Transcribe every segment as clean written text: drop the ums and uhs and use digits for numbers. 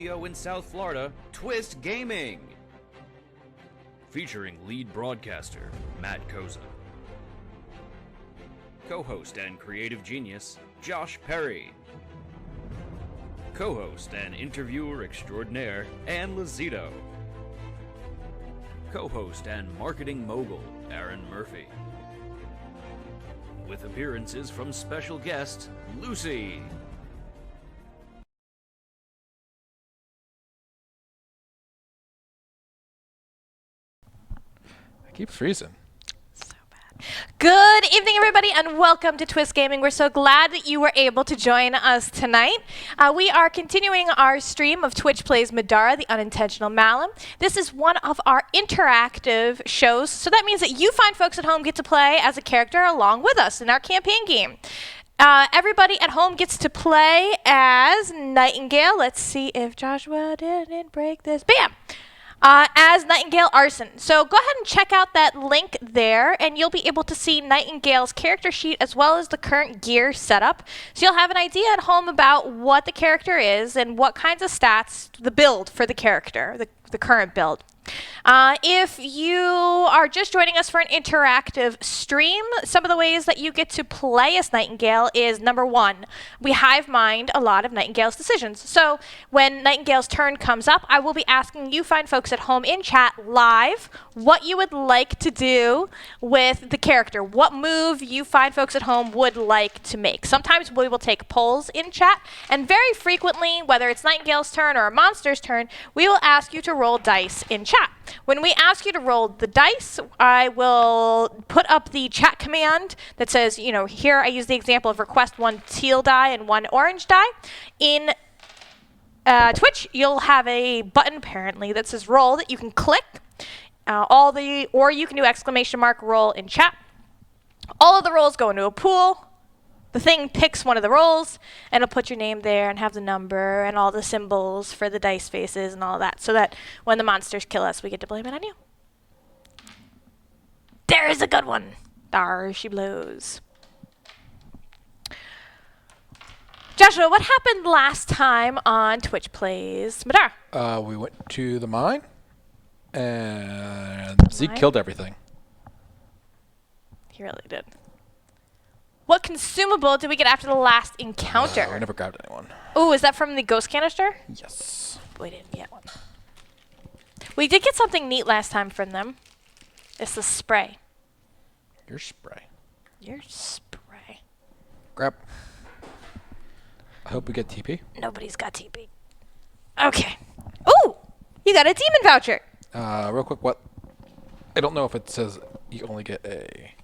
In South Florida, Twist Gaming. Featuring lead broadcaster Matt Koza. Co-host and creative genius Josh Perry. Co-host and interviewer extraordinaire Ann Lazito. Co-host and marketing mogul Aaron Murphy. With appearances from special guest Lucy. I keep freezing. So bad. Good evening, everybody, and welcome to Twist Gaming. We're so glad that you were able to join us tonight. We are continuing our stream of Twitch Plays Middara, the Unintentional Malum. This is one of our interactive shows, so that means that you fine folks at home get to play as a character along with us in our campaign game. Everybody at home gets to play as Nightingale. Let's see if Joshua didn't break this. Bam! As Nightingale Arson. So go ahead and check out that link there, and you'll be able to see Nightingale's character sheet as well as the current gear setup. So you'll have an idea at home about what the character is and what kinds of stats, the build for the character, the current build. If you are just joining us for an interactive stream, some of the ways that you get to play as Nightingale is, number one, we hive mind a lot of Nightingale's decisions. So when Nightingale's turn comes up, I will be asking you fine folks at home in chat live what you would like to do with the character, what move you fine folks at home would like to make. Sometimes we will take polls in chat, and very frequently, whether it's Nightingale's turn or a monster's turn, we will ask you to roll dice in chat. When we ask you to roll the dice, I will put up the chat command that says, you know, here I use the example of request one teal die and one orange die. In Twitch, you'll have a button apparently that says roll that you can click, or you can do exclamation mark roll in chat. All of the rolls go into a pool. The thing picks one of the rolls, and it'll put your name there and have the number and all the symbols for the dice faces and all that, so that when the monsters kill us, we get to blame it on you. There's a good one. There she blows. Joshua, what happened last time on Twitch Plays Middara? We went to the mine, and Zeke killed everything. He really did. What consumable did we get after the last encounter? I never grabbed anyone. Oh, is that from the ghost canister? Yes. We didn't get one. We did get something neat last time from them. It's the spray. Your spray. Your spray. Grab. I hope we get TP. Nobody's got TP. Okay. Ooh! You got a demon voucher. Real quick, what? I don't know if it says you only get a...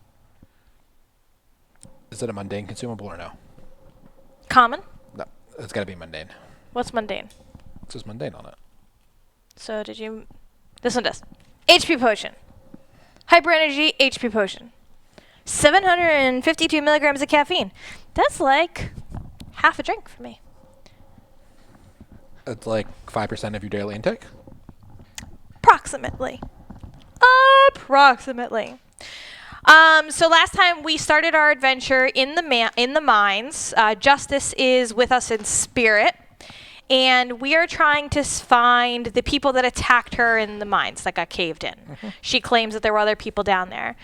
Is it a mundane consumable or no? Common? No, it's got to be mundane. What's mundane? It says mundane on it. So did you... This one does. HP potion. Hyper energy HP potion. 752 milligrams of caffeine. That's like half a drink for me. It's like 5% of your daily intake? Approximately. So last time we started our adventure in the mines. Justice is with us in spirit, and we are trying to find the people that attacked her in the mines that got caved in. Mm-hmm. She claims that there were other people down there.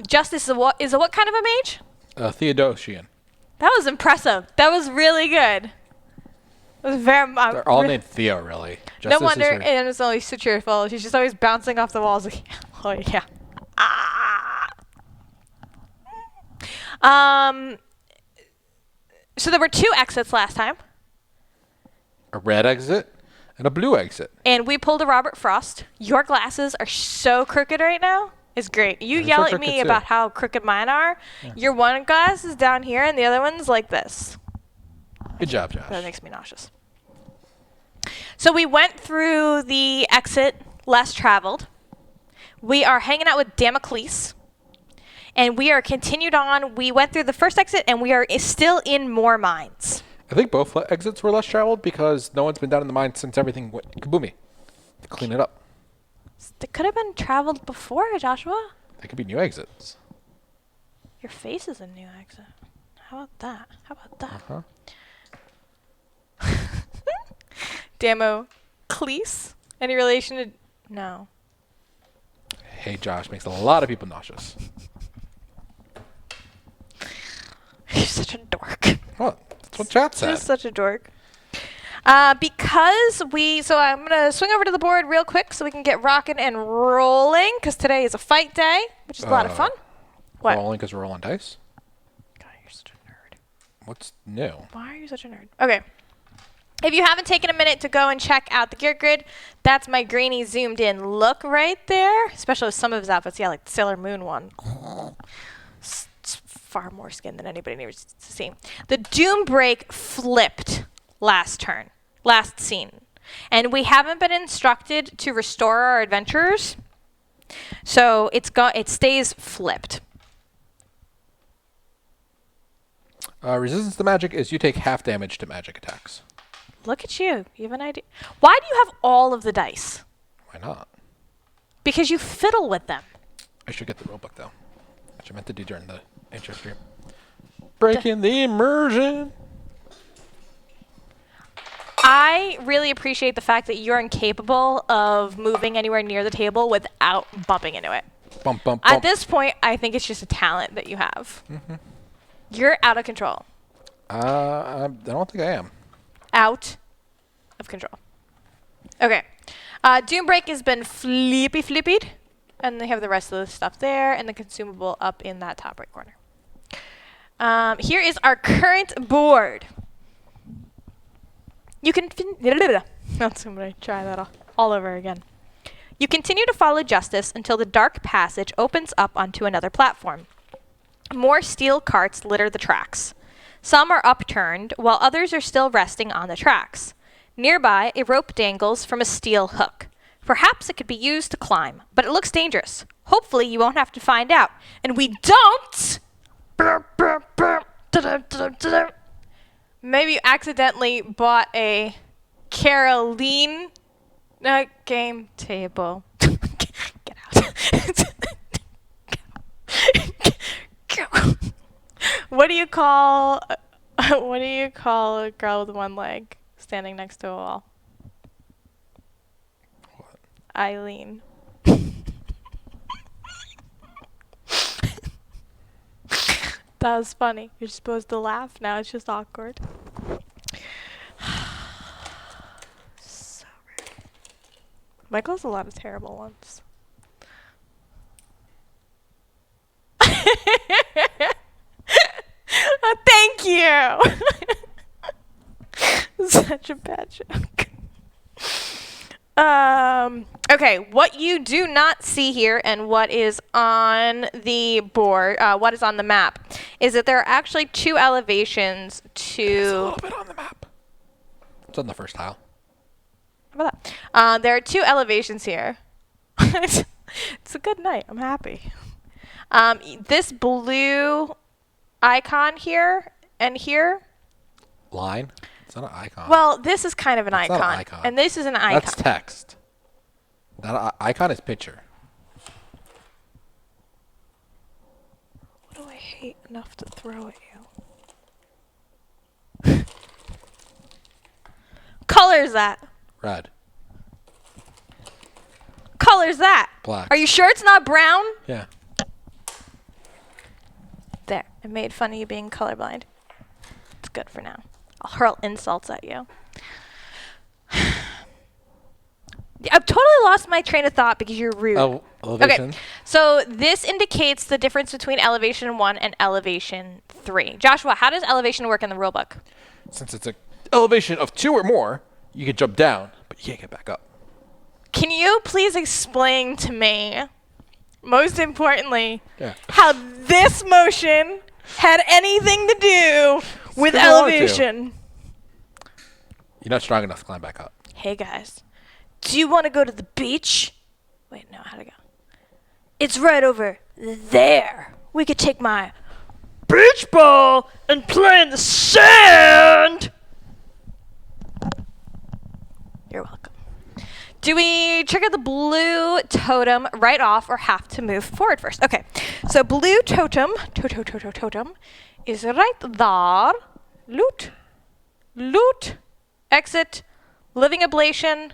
Justice is a what kind of a mage? Theodosian. That was impressive. That was really good. It was very. They're all named Theo, really. Justice no wonder, and it's always so cheerful. She's just always bouncing off the walls. Like, oh yeah. So there were two exits last time. A red exit and a blue exit. And we pulled a Robert Frost. Your glasses are so crooked right now. It's great. You yell at me about how crooked mine are. Yeah. Your one glass is down here and the other one's like this. Good job, Josh. That makes me nauseous. So we went through the exit less traveled. We are hanging out with Damocles. And we are continued on. We went through the first exit, and we are still in more mines. I think both exits were less traveled because no one's been down in the mine since everything went kaboomy to clean it up. They could have been traveled before, Joshua. They could be new exits. Your face is a new exit. How about that? Uh-huh. Damocles? Any relation to... No. Hey, Josh makes a lot of people nauseous. You're such a dork. What? That's what chat You're said. such a dork. So I'm going to swing over to the board real quick so we can get rocking and rolling, because today is a fight day, which is a lot of fun. What? Rolling because we're rolling dice? God, you're such a nerd. What's new? Why are you such a nerd? Okay. If you haven't taken a minute to go and check out the gear grid, that's my grainy zoomed in look right there, especially with some of his outfits. Yeah, like the Sailor Moon one. It's far more skin than anybody needs to see. The Doom Break flipped last scene. And we haven't been instructed to restore our adventurers, so it stays flipped. Resistance to magic is you take half damage to magic attacks. Look at you. You have an idea. Why do you have all of the dice? Why not? Because you fiddle with them. I should get the rulebook, though. Which I meant to do during the intro stream. Breaking the immersion. I really appreciate the fact that you're incapable of moving anywhere near the table without bumping into it. Bump, bump, bump. At this point, I think it's just a talent that you have. Mm-hmm. You're out of control. I don't think I am. Out of control. Okay. Doombreak has been flippied. And they have the rest of the stuff there and the consumable up in that top right corner. Here is our current board. You can... That's I'm going to try that all over again. You continue to follow justice until the dark passage opens up onto another platform. More steel carts litter the tracks. Some are upturned, while others are still resting on the tracks. Nearby, a rope dangles from a steel hook. Perhaps it could be used to climb, but it looks dangerous. Hopefully, you won't have to find out. And we don't! Maybe you accidentally bought a Caroline game table. Get out. What do you call a girl with one leg standing next to a wall? What? Eileen. That was funny. You're supposed to laugh. Now it's just awkward. So rude. Michael has a lot of terrible ones. Thank you. Such a bad joke. Okay, what you do not see here and what is on the board, what is on the map, is that there are actually two elevations to... There's a little bit on the map. It's on the first tile. How about that? There are two elevations here. It's a good night. I'm happy. This blue icon here and here. Line? It's not an icon. Well, this is kind of an icon. Not an icon. And this is an icon. That's text. That icon is picture. What do I hate enough to throw at you? Color is that? Red. Color is that? Black. Are you sure it's not brown? Yeah. There. I made fun of you being colorblind. It's good for now. I'll hurl insults at you. I've totally lost my train of thought because you're rude. Oh, elevation. Okay, so this indicates the difference between elevation 1 and elevation 3. Joshua, how does elevation work in the rulebook? Since it's an elevation of 2 or more, you can jump down, but you can't get back up. Can you please explain to me, most importantly, how this motion had anything to do with elevation? You're not strong enough to climb back up. Hey guys, do you want to go to the beach? Wait, no, how'd it go? It's right over there. We could take my beach ball and play in the sand. You're welcome. Do we trigger the blue totem right off or have to move forward first? Okay, so blue totem, totem, is right there. Loot, exit, Living Ablation,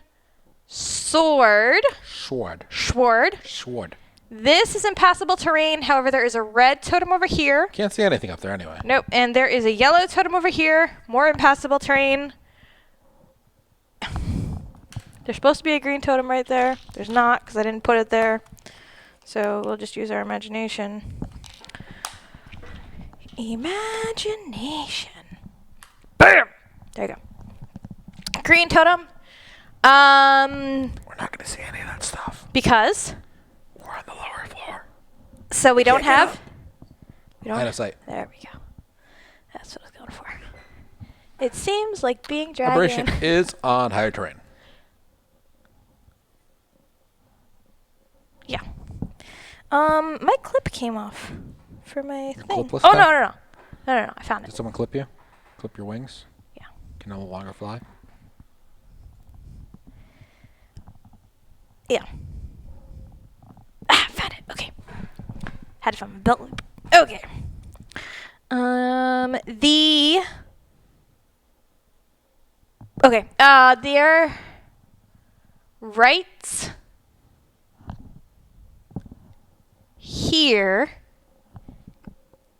Sword. Sword. This is impassable terrain. However, there is a red totem over here. Can't see anything up there anyway. Nope. And there is a yellow totem over here. More impassable terrain. There's supposed to be a green totem right there. There's not because I didn't put it there. So we'll just use our imagination. Imagination. Bam! There you go. Green totem. We're not going to see any of that stuff. Because? We're on the lower floor. So we don't have? We don't Line have of sight. There we go. That's what I was going for. It seems like being dragon. Operation is on higher terrain. Yeah. My clip came off for my thing. clipless Oh, time? no. I found Did it. someone clip you? Clip your wings? Yeah. Can no longer fly? Yeah. Ah, found it. Okay. Had to find my belt loop. Okay. Their rights here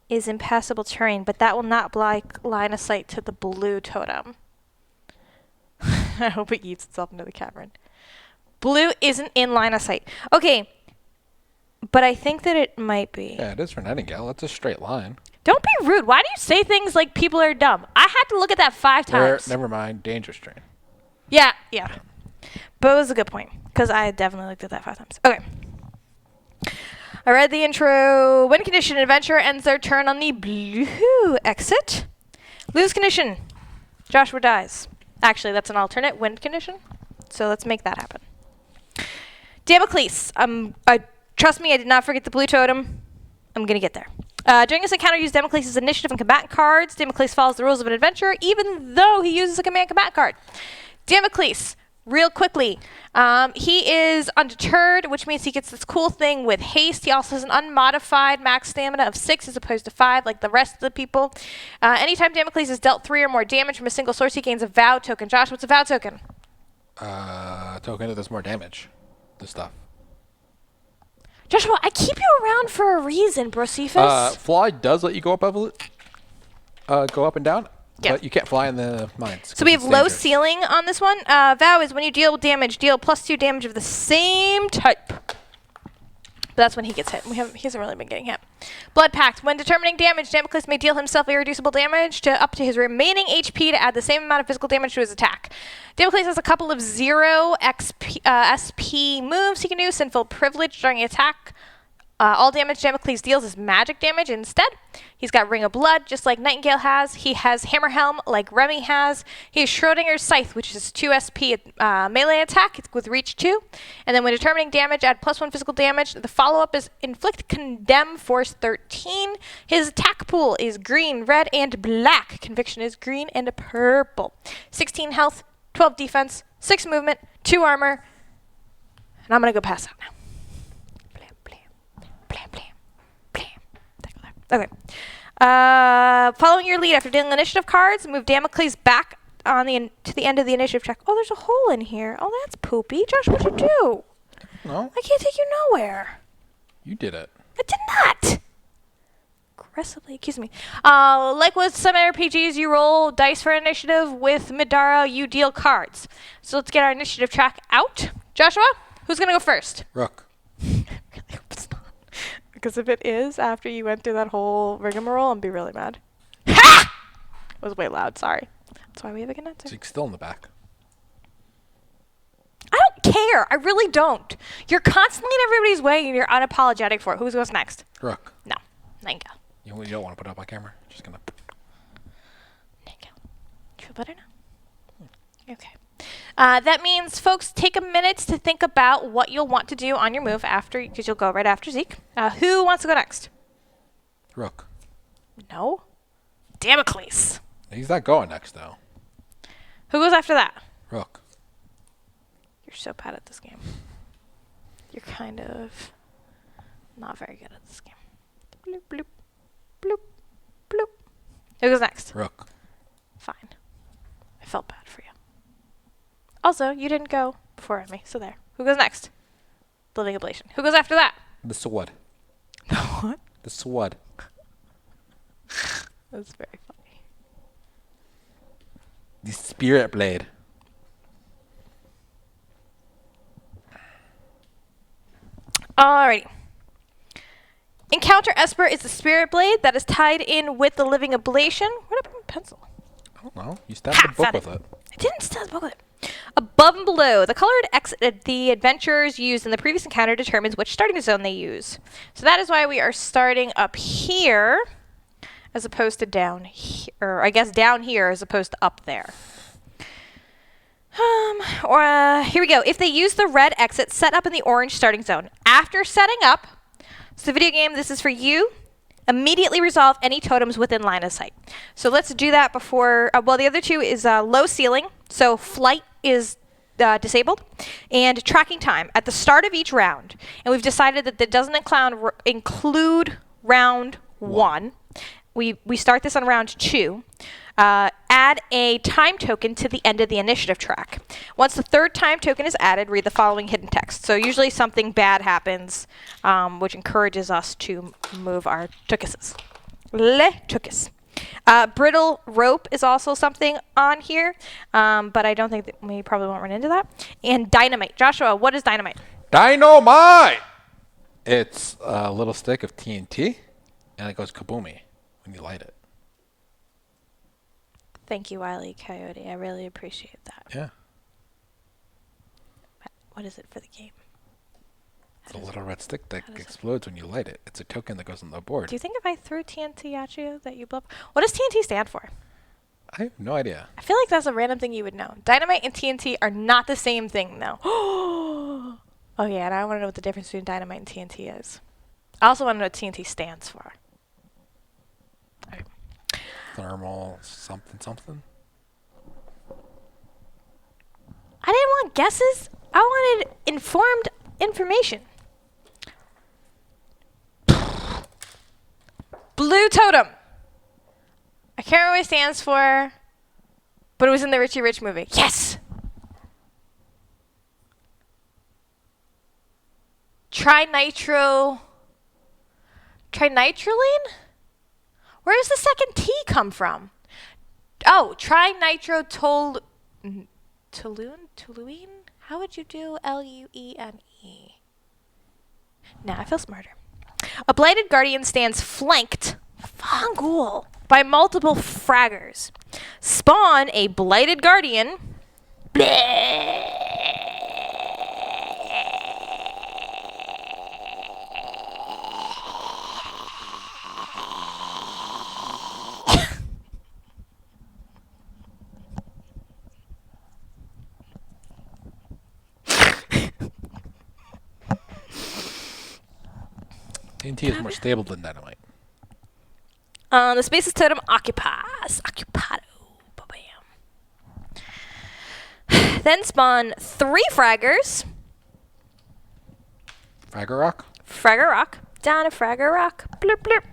is impassable terrain, but that will not block line of sight to the blue totem. I hope it eats itself into the cavern. Blue isn't in line of sight. Okay, but I think that it might be. Yeah, it is for Nightingale. It's a straight line. Don't be rude. Why do you say things like people are dumb? I had to look at that 5 times. Never mind. Dangerous terrain. Yeah. But it was a good point, because I definitely looked at that 5 times. Okay. I read the intro. Win condition. Adventurer ends their turn on the blue exit. Lose condition. Joshua dies. Actually, that's an alternate win condition. So let's make that happen. Damocles. Trust me, I did not forget the blue totem. I'm going to get there. During this encounter, use Damocles' initiative and combatant cards. Damocles follows the rules of an adventurer, even though he uses a command combatant card. Damocles, real quickly. He is undeterred, which means he gets this cool thing with haste. He also has an unmodified max stamina of 6 as opposed to 5, like the rest of the people. Anytime Damocles is dealt 3 or more damage from a single source, he gains a vow token. Josh, what's a vow token? Token that does more damage. The stuff. Joshua, I keep you around for a reason, Brocephus. Fly does let you go up and down. Yeah. But you can't fly in the mines. So we have low ceiling on this one. Vow is when you deal damage, deal +2 damage of the same type. But that's when he gets hit. He hasn't really been getting hit. Blood Pact. When determining damage, Damocles may deal himself irreducible damage to up to his remaining HP to add the same amount of physical damage to his attack. Damocles has a couple of 0 SP moves he can do. Sinful Privilege during attack. All damage Damocles deals is magic damage instead. He's got Ring of Blood, just like Nightingale has. He has Hammer Helm, like Remi has. He has Schrodinger's Scythe, which is 2 SP melee attack with reach 2. And then when determining damage, add +1 physical damage. The follow-up is Inflict Condemn, Force 13. His attack pool is green, red, and black. Conviction is green and purple. 16 health, 12 defense, 6 movement, 2 armor. And I'm going to go pass out now. Okay. Following your lead, after dealing initiative cards, move Damocles back to the end of the initiative check. Oh, there's a hole in here. Oh, that's poopy. Josh, what'd you do? No. I can't take you nowhere. You did it. I did not. Aggressively accuse me. Like with some RPGs, you roll dice for initiative. With Middara, you deal cards. So let's get our initiative track out. Joshua, who's going to go first? Rook. Really hope it's not. Because if it is, after you went through that whole rigmarole, I'm be really mad. Ha! It was way loud, sorry. That's why we have a condenser. Zeke's still in the back. I don't care. I really don't. You're constantly in everybody's way, and you're unapologetic for it. Who goes next? Rook. No. Nightingale. You don't want to put it up on camera? Just gonna... Nightingale. Do you feel better now? Okay. That means, folks, take a minute to think about what you'll want to do on your move after, because you'll go right after Zeke. Who wants to go next? Rook. No. Damocles. He's not going next, though. Who goes after that? Rook. You're so bad at this game. You're kind of not very good at this game. Bloop, bloop, bloop, bloop. Who goes next? Rook. Fine. I felt bad for you. Also, you didn't go before me, so there. Who goes next? The Living Ablation. Who goes after that? The sword. What? The sword. That's very funny. The spirit blade. Alrighty. Encounter Esper is the spirit blade that is tied in with the Living Ablation. Where'd I put my pencil? I don't know. You stabbed the book found with it. I didn't stab the book with it. Above and below, the colored X the adventurers used in the previous encounter determines which starting zone they use. So that is why we are starting up here as opposed to down here. Or I guess down here as opposed to up there. Here we go. If they use the red exit, set up in the orange starting zone. After setting up, so video game, this is for you. Immediately resolve any totems within line of sight. So let's do that before, well, the other two is low ceiling. So flight is disabled. And tracking time at the start of each round. And we've decided that that doesn't include round 1. We start this on round 2. Add a time token to the end of the initiative track. Once the third time token is added, read the following hidden text. So usually something bad happens, which encourages us to move our tukuses. Le tukus. Brittle rope is also something on here, but I don't think that we probably won't run into that. And dynamite. Joshua, what is dynamite? Dynamite! It's a little stick of TNT, and it goes kaboomy when you light it. Thank you, Wile E. Coyote. I really appreciate that. Yeah. What is it for the game? It's a little red stick that explodes when you light it. It's a token that goes on the board. Do you think if I threw TNT at you that you blow up? What does TNT stand for? I have no idea. I feel like that's a random thing you would know. Dynamite and TNT are not the same thing, though. Oh, yeah, and I want to know what the difference between dynamite and TNT is. I also want to know what TNT stands for. All right. Thermal something something. I didn't want guesses. I wanted informed information. Blue totem. I can't remember what it stands for, but it was in the Richie Rich movie. Yes! Trinitroline? Where does the second T come from? Oh, trinitro toluene? How would you do Luene? Now I feel smarter. A blighted guardian stands flanked, Fangul, by multiple fraggers. Spawn a blighted guardian. TNT is more stable than dynamite. The space's totem occupies. Occupado. Ba-bam. Then spawn 3 fraggers. Fragger Rock? Fragger Rock. Down a Fragger Rock. Blurp, blurp.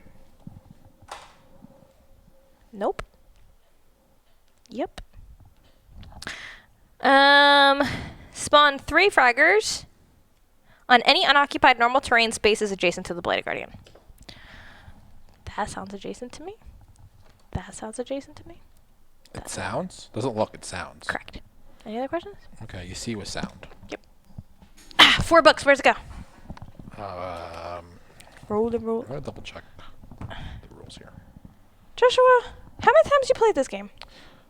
Nope. Yep. Spawn 3 fraggers on any unoccupied normal terrain spaces adjacent to the Blighted Guardian. That sounds adjacent to me. That sounds adjacent to me. It sounds? Doesn't look, it sounds. Correct. Any other questions? Okay, you see with sound. Yep. 4 books. Where's it go? Roll the roll. I'm going to double check the rules here. Joshua, how many times you played this game?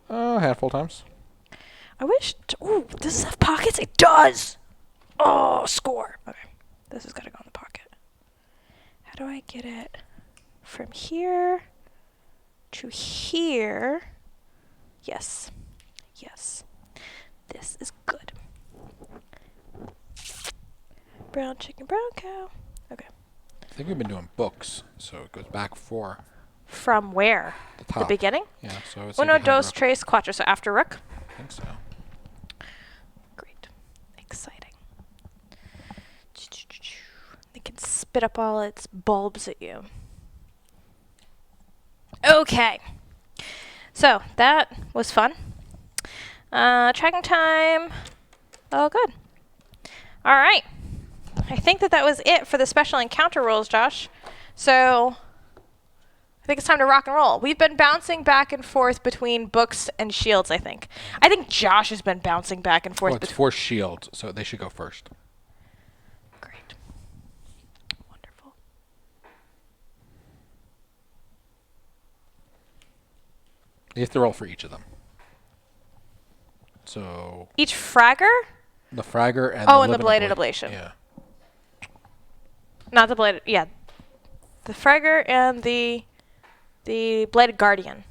A handful of times. I wish. Ooh, does this have pockets? It does! Oh, score. Okay. This has got to go in the pocket. How do I get it from here to here? Yes. Yes. This is good. Brown chicken, brown cow. Okay. I think we've been doing books, so it goes back 4. From where? The top. The beginning? Yeah, so I would say Uno, behind dos, Rook. tres, cuatro. So after Rook? I think so. Great. Exciting. It can spit up all its bulbs at you. Okay. So, that was fun. Tracking time. Oh, good. All right. I think that was it for the special encounter rules, Josh. So I think it's time to rock and roll. We've been bouncing back and forth between books and shields, I think. I think Josh has been bouncing back and forth. Well, it's for shields, so they should go first. Great. Wonderful. You have to roll for each of them. So Each fragger? the fragger and and the bladed ablation. Yeah. Not the bladed, yeah. The fragger and the bladed guardian.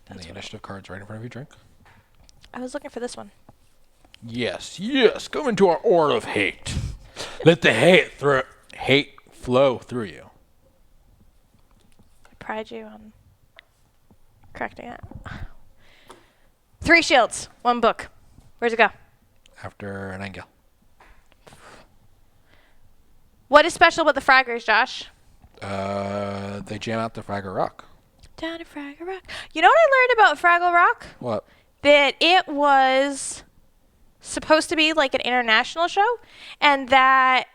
And the initiative card's right in front of you, drink. I was looking for this one. Yes, yes. Come into our order of hate. Let the hate flow through you. I pride you on correcting it. 3 shields, 1 book. Where's it go? After Nightingale. What is special about the fraggers, Josh? They jam out the Fraggle Rock. Down to Fraggle Rock. You know what I learned about Fraggle Rock? What? That it was supposed to be like an international show, and that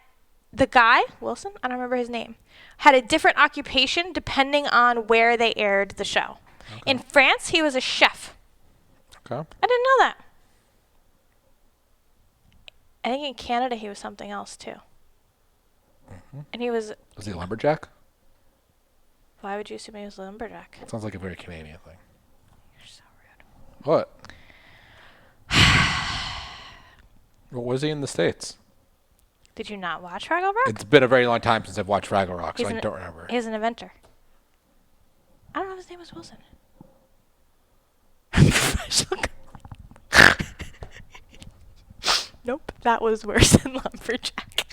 the guy, Wilson, I don't remember his name, had a different occupation depending on where they aired the show. Okay. In France, he was a chef. Okay. I didn't know that. I think in Canada he was something else too. Mm-hmm. And he was... Was he a lumberjack? Why would you assume he was a lumberjack? Sounds like a very Canadian thing. You're so rude. What? What was he in the States? Did you not watch Fraggle Rock? It's been a very long time since I've watched Fraggle Rock, so I don't remember. He's an inventor. I don't know if his name was Wilson. Nope, that was worse than lumberjack.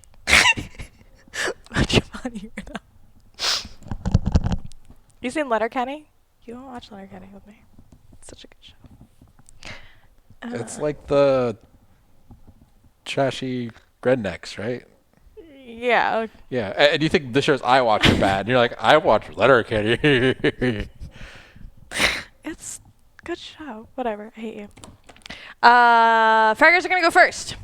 Much funnier though. You seen Letterkenny? You don't watch Letterkenny with me. It's such a good show. It's like the trashy rednecks, right? Yeah. Yeah, and you think the shows I watch are bad, and you're like, I watch Letterkenny. It's a good show. Whatever. I hate you. Fraggers are going to go first.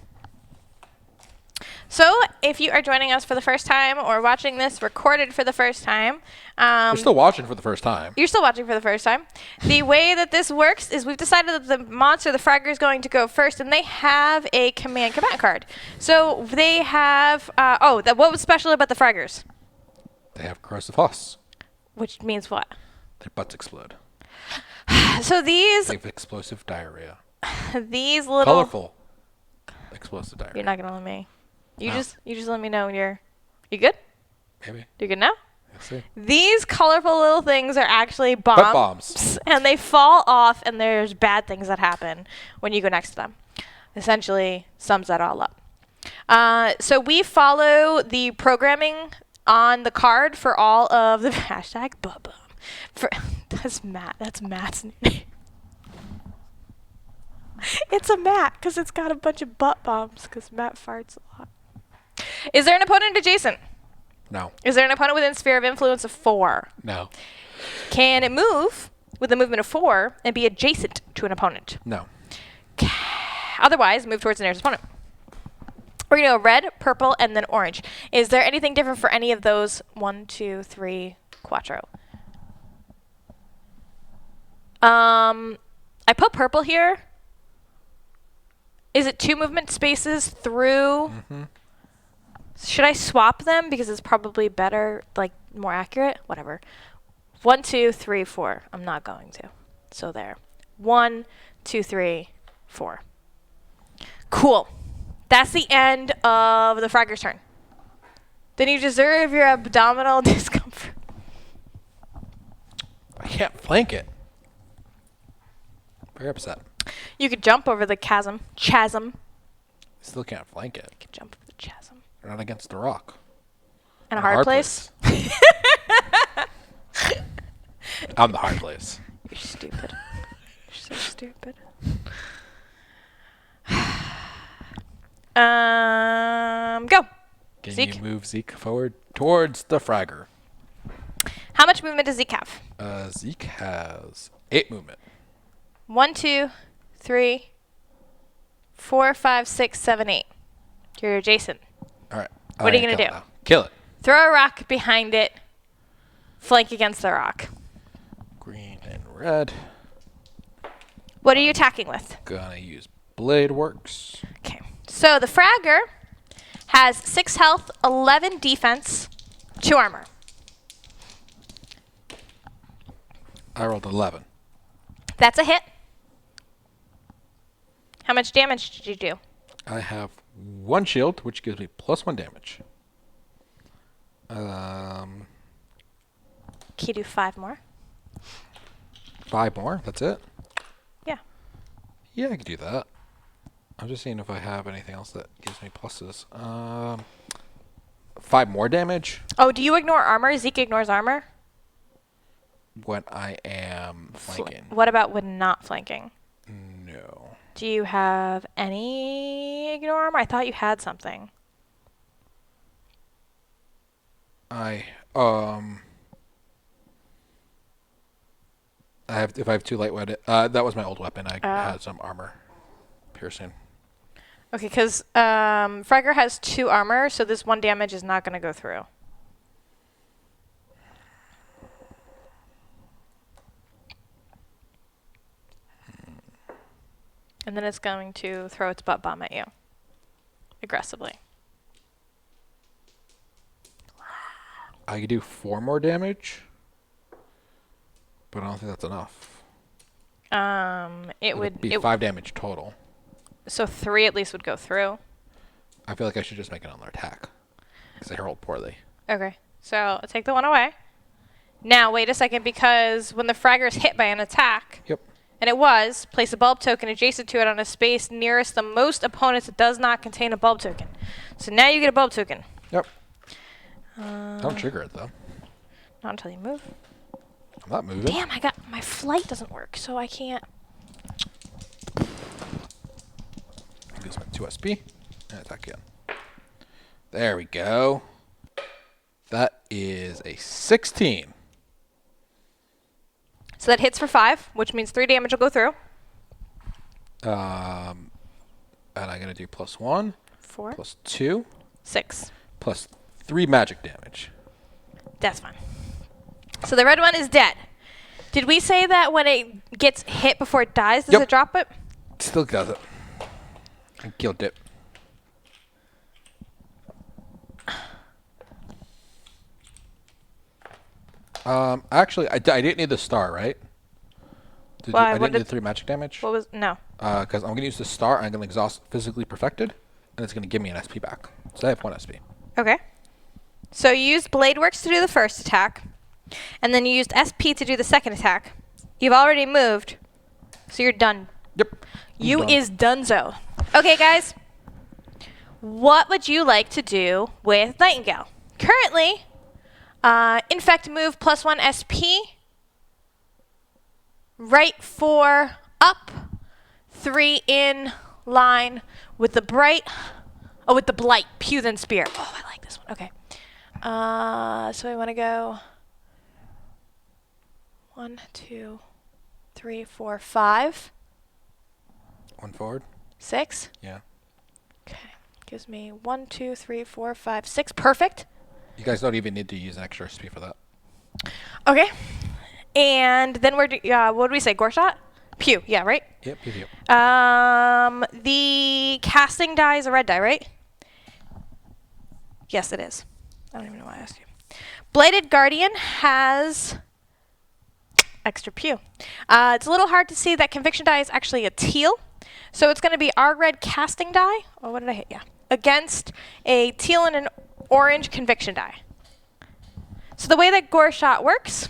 So, if you are joining us for the first time or watching this recorded for the first time, You're still watching for the first time. You're still watching for the first time. The way that this works is we've decided that the monster, the fragger, is going to go first, and they have a command card. So they have... what was special about the fraggers? They have corrosive huss. Which means what? Their butts explode. So these... They have explosive diarrhea. These little... Colorful explosive diarrhea. You're not going to let me... You No. just let me know when you're... You good? Maybe. You good now? We'll see. These colorful little things are actually bombs. Butt bombs. And they fall off, and there's bad things that happen when you go next to them. Essentially sums that all up. So we follow the programming on the card for all of the hashtag butt bomb. That's Matt. That's Matt's name. It's a Matt because it's got a bunch of butt bombs because Matt farts a lot. Is there an opponent adjacent? No. Is there an opponent within sphere of influence of 4? No. Can it move with a movement of 4 and be adjacent to an opponent? No. Otherwise, move towards the nearest opponent. We're going to go red, purple, and then orange. Is there anything different for any of those 1, 2, 3, quattro? I put purple here. Is it 2 movement spaces through? Mm-hmm. Should I swap them because it's probably better, like more accurate? Whatever. 1, 2, 3, 4. I'm not going to. So there. 1, 2, 3, 4. Cool. That's the end of the fragger's turn. Then you deserve your abdominal discomfort. I can't flank it. Very upset. You could jump over the chasm. Still can't flank it. You could jump over the chasm. You're not against the rock. And a hard place? I'm the hard place. You're stupid. You're so stupid. Go. Can Zeke. you move Zeke forward towards the fragger? How much movement does Zeke have? Zeke has 8 movement. 1, 2, 3, 4, 5, 6, 7, 8. You're adjacent. All right. What are you going to do? Now. Kill it. Throw a rock behind it. Flank against the rock. Green and red. What are you attacking with? Gonna use Blade Works. Okay. So the Fragger has 6 health, 11 defense, 2 armor. I rolled 11. That's a hit. How much damage did you do? I have 1 shield, which gives me +1 damage. Can you do 5 more? 5 more? That's it? Yeah. Yeah, I could do that. I'm just seeing if I have anything else that gives me pluses. 5 more damage? Oh, do you ignore armor? Zeke ignores armor? When I am flanking. What about when not flanking? No. Do you have any ignore armor? I thought you had something. If I have 2 light weapon, that was my old weapon. I had some armor piercing. Okay, because Fragger has 2 armor, so this 1 damage is not going to go through. And then it's going to throw its butt bomb at you. Aggressively. I could do 4 more damage, but I don't think that's enough. It would be 5 damage total. So 3 at least would go through. I feel like I should just make another attack because I rolled poorly. Okay, so I'll take the 1 away. Now wait a second, because when the Fragger is hit by an attack, Yep. and it was, place a bulb token adjacent to it on a space nearest the most opponents that does not contain a bulb token. So now you get a bulb token. Yep. Don't trigger it though. Not until you move. I'm not moving. Damn, my flight doesn't work, so I can't. Use my 2 SP and attack again. There we go. That is a 16. So that hits for 5, which means 3 damage will go through. And I'm gonna do +1, 4, +2, 6. +3 magic damage. That's fine. So the red one is dead. Did we say that when it gets hit before it dies, does it drop it? Still does it. I killed it. Actually, I didn't need the star, right? Why? I didn't need 3 magic damage? What was no? Because I'm going to use the star, I'm going to exhaust physically perfected, and it's going to give me an SP back. So I have 1 SP. Okay. So you used Blade Works to do the first attack, and then you used SP to do the second attack. You've already moved, so you're done. Yep. You is donezo. Okay, guys. What would you like to do with Nightingale? Currently, infect move +1 SP. Right 4 up, 3 in line with the bright. Oh, with the blight, pew then spear. Oh, I like this one. Okay. So I want to go 1, 2, 3, 4, 5. 1 forward? 6. Yeah. Okay. Gives me 1, 2, 3, 4, 5, 6. Perfect. You guys don't even need to use an extra SP for that. Okay. And then what did we say? Gore shot? Pew. Yeah, right? Yep, pew, pew. The casting die is a red die, right? Yes, it is. I don't even know why I asked you. Bladed Guardian has extra pew. It's a little hard to see that conviction die is actually a teal. So it's going to be our red casting die. Oh, what did I hit? Yeah. Against a teal and an orange conviction die. So the way that Gore Shot works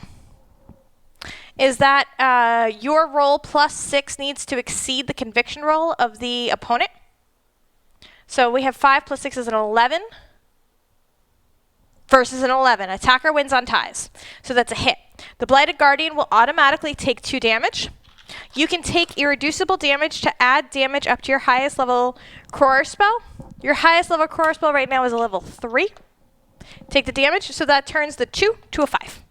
is that your roll +6 needs to exceed the conviction roll of the opponent. So we have 5 + 6 is an 11 versus an 11. Attacker wins on ties. So that's a hit. The Blighted Guardian will automatically take 2 damage. You can take irreducible damage to add damage up to your highest level Crore spell. Your highest level Crore spell right now is a level 3. Take the damage, so that turns the 2 to a 5.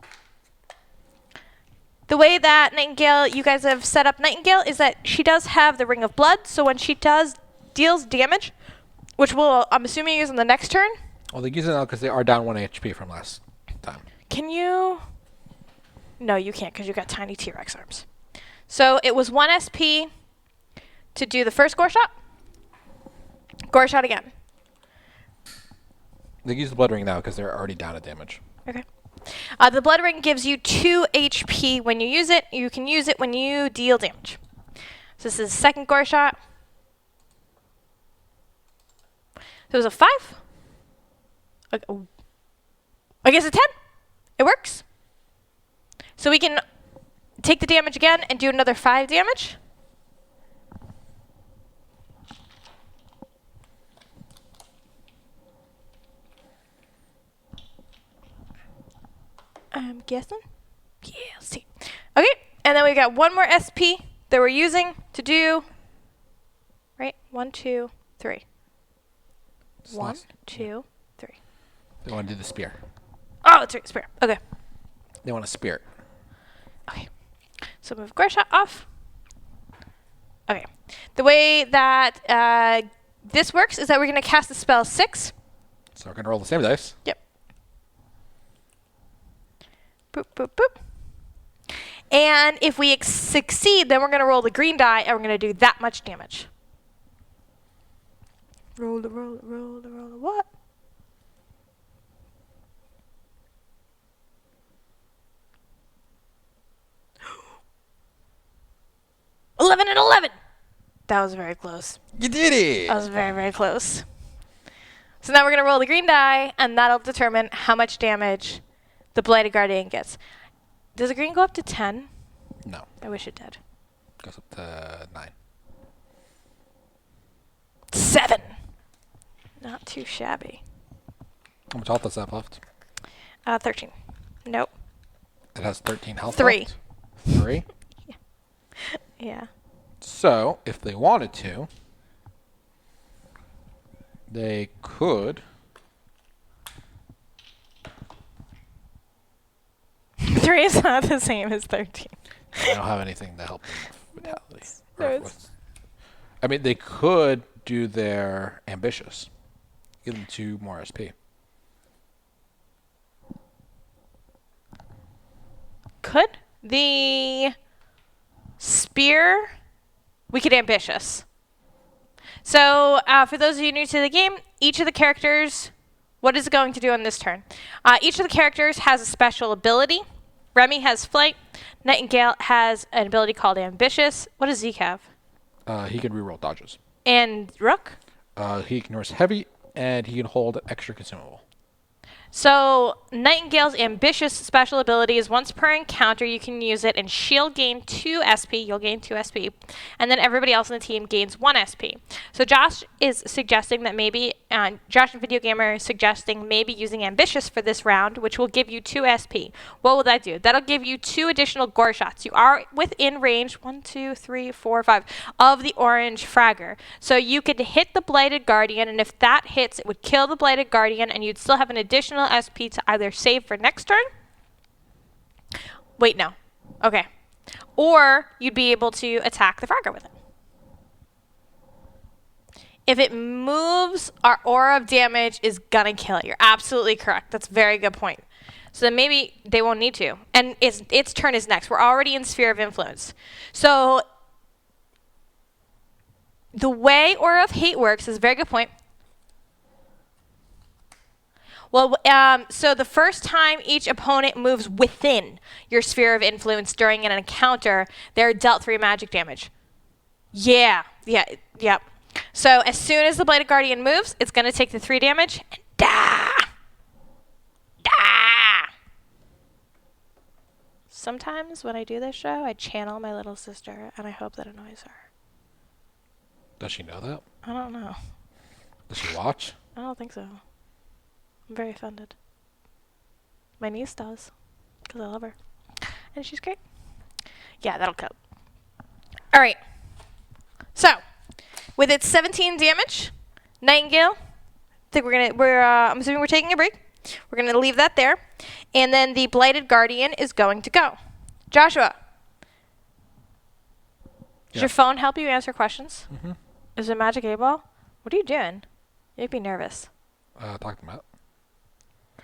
The way that Nightingale, you guys have set up Nightingale, is that she does have the Ring of Blood, so when she does deals damage, which I'm assuming use on the next turn. Well, they use it now because they are down 1 HP from last time. Can you? No, you can't because you got tiny T-Rex arms. So it was 1 SP to do the first gore shot. Gore shot again. They use the blood ring now because they're already down at damage. Okay. The blood ring gives you 2 HP when you use it. You can use it when you deal damage. So this is second gore shot. So it was a 5. I guess a 10. It works. So we can take the damage again and do another 5 damage. I'm guessing. Yeah, let's see. Okay, and then we got 1 more SP that we're using to do. Right? 1, 2, 3. 1, 2, 3. They want to do the spear. Oh, that's right, spear. Okay. They want a spear. Okay. So move gore shot off. Okay. The way that this works is that we're going to cast the spell 6. So we're going to roll the same dice. Yep. Boop, boop, boop. And if we succeed, then we're going to roll the green die, and we're going to do that much damage. Roll the what? $11 and $11. That was very close. You did it! That was very, very close. So now we're going to roll the green die, and that'll determine how much damage the Blighted Guardian gets. Does the green go up to 10? No. I wish it did. Goes up to 9. 7. Not too shabby. How much health does that have left? 13. Nope. It has 13 health 3. left? 3? Yeah. So, if they wanted to, they could... 3 is not the same as 13. I don't have anything to help them with vitality. No, I mean, they could do their ambitious. Give them 2 more SP. Could the spear? We could ambitious. So for those of you new to the game, each of the characters, what is it going to do on this turn? Each of the characters has a special ability. Remi has flight. Nightingale has an ability called ambitious. What does Zeke have? He can reroll dodges. And Rook? He ignores heavy, and he can hold an extra consumable. So Nightingale's ambitious special ability is once per encounter you can use it, and she'll gain 2 SP. You'll gain 2 SP, and then everybody else in the team gains 1 SP. So Josh is suggesting that maybe Josh and Video Gamer is suggesting maybe using ambitious for this round, which will give you 2 SP. What will that do? That'll give you 2 additional gore shots. You are within range 1, 2, 3, 4, 5 of the orange fragger. So you could hit the Blighted Guardian, and if that hits, it would kill the Blighted Guardian, and you'd still have an additional SP to either save for next turn. Wait, no. Okay. Or you'd be able to attack the fragger with it. If it moves, our aura of damage is gonna kill it. You're absolutely correct. That's a very good point. So then maybe they won't need to. And its turn is next. We're already in Sphere of Influence. So the way Aura of Hate works is a very good point. Well, so the first time each opponent moves within your sphere of influence during an encounter, they're dealt 3 magic damage. Yeah. So as soon as the Blighted Guardian moves, it's going to take the 3 damage and die. Sometimes when I do this show, I channel my little sister, and I hope that annoys her. Does she know that? I don't know. Does she watch? I don't think so. I'm very offended. My niece does, because I love her. And she's great. Yeah, that'll cut. All right. So, with its 17 damage, Nightingale, I'm assuming we're taking a break. We're going to leave that there. And then the Blighted Guardian is going to go. Joshua, does your phone help you answer questions? Mm-hmm. Is it Magic 8-Ball? What are you doing? You make me nervous. Talking about.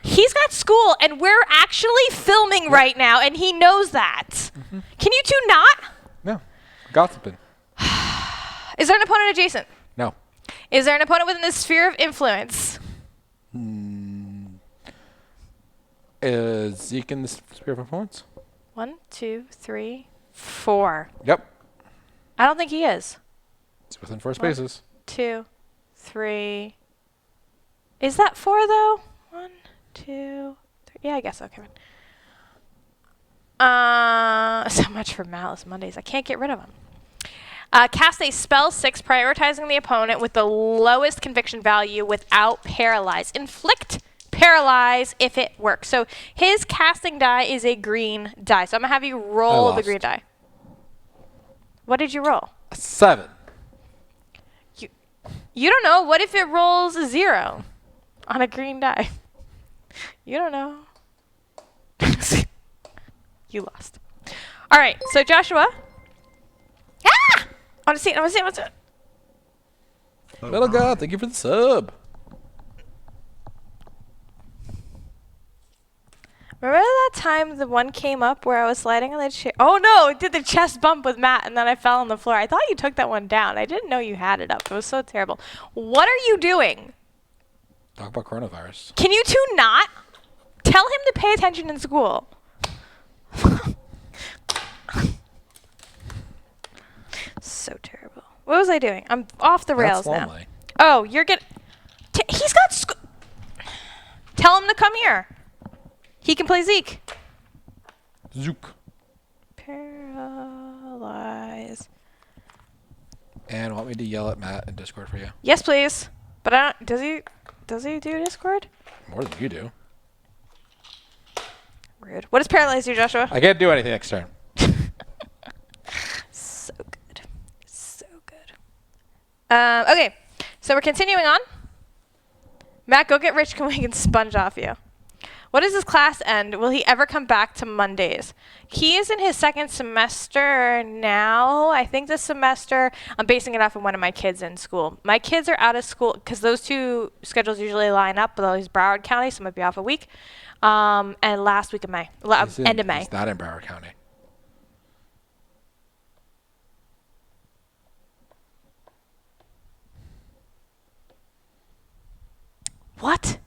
He's got school, and we're actually filming right now, and he knows that. Mm-hmm. Can you two not? No. Gossiping. Is there an opponent adjacent? No. Is there an opponent within the sphere of influence? Is Zeke in the sphere of influence? 1, 2, 3, 4. Yep. I don't think he is. It's within 4 spaces. 2, 3. Is that 4 though? 1, 2, 3. Yeah, I guess so. Okay. So much for Malice Mondays. I can't get rid of him. Cast a spell 6, prioritizing the opponent with the lowest conviction value without paralyze. Inflict paralyze if it works. So his casting die is a green die. So I'm gonna have you roll the green die. What did you roll? A 7. You don't know. What if it rolls a 0 on a green die? You don't know. You lost. All right. So Joshua. Ah! I want to see it. I want to see it. I want to see it. Little God, thank you for the sub. Remember that time the one came up where I was sliding on the chair? Oh no, it did the chest bump with Matt and then I fell on the floor. I thought you took that one down. I didn't know you had it up. It was so terrible. What are you doing? Talk about coronavirus. Can you two not? Tell him to pay attention in school. So terrible. What was I doing? I'm off the rails now. Lonely. Oh, you're getting... He's got... Tell him to come here. He can play Zeke. Zook. Paralyze. And want me to yell at Matt in Discord for you? Yes, please. But I don't... Does he do Discord? More than you do. Rude. What does paralyze do, Joshua? I can't do anything next turn. So good. So good. Okay. So we're continuing on. Matt, go get rich. We can sponge off you. What does his class end? Will he ever come back to Mondays? He is in his 2nd semester now. I think this semester, I'm basing it off of one of my kids in school. My kids are out of school because those two schedules usually line up, but he's Broward County, so might be off a week. And last week of May, end of May. He's not in Broward County. What?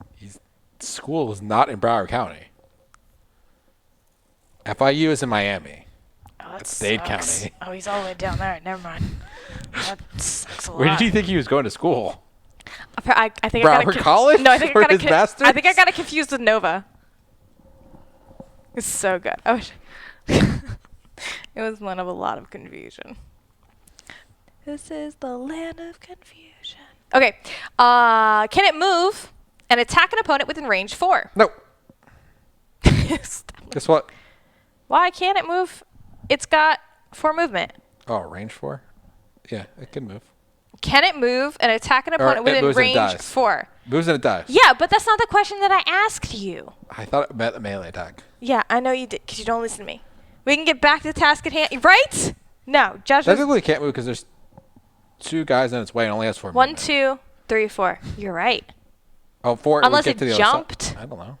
School is not in Broward County. FIU is in Miami. Oh, that That's Dade sucks. County. Oh, he's all the way down there. Never mind. That sucks a lot. Where did you think he was going to school? I think Broward College? No, I think For I got his masters? I think I got it confused with Nova. It's so good. Oh, it was one of a lot of confusion. This is the land of confusion. Okay. Can it move and attack an opponent within range 4? No. Guess what? Why can't it move? It's got 4 movement. Oh, range 4? Yeah, it can move. Can it move and attack an opponent within range 4? Moves and it dies. Yeah, but that's not the question that I asked you. I thought it meant the melee attack. Yeah, I know you did, because you don't listen to me. We can get back to the task at hand. Right? No, Josh. Technically, it can't move because there's 2 guys in its way and only has 4 1, movement. 2, 3, 4. You're right. Oh, 4. Unless get it to the jumped. Other side. I don't know.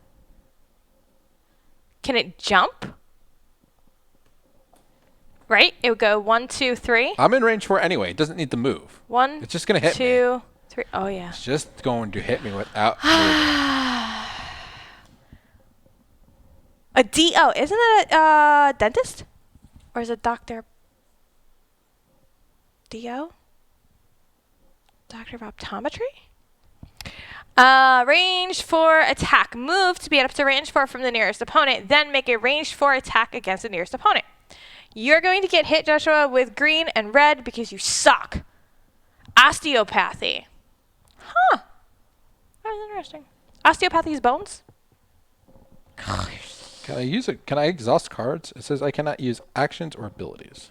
Can it jump? Right? It would go 1, 2, 3. I'm in range 4 anyway. It doesn't need to move. 1. It's just going to hit 2, me. 3. Oh, yeah. It's just going to hit me without moving. A D.O. Isn't it a dentist? Or is it Dr. D.O.? Doctor of Optometry? Range 4 attack. Move to be up to range 4 from the nearest opponent. Then make a range 4 attack against the nearest opponent. You're going to get hit, Joshua, with green and red because you suck. Osteopathy. Huh. That was interesting. Osteopathy is bones? Can I use it? Can I exhaust cards? It says I cannot use actions or abilities.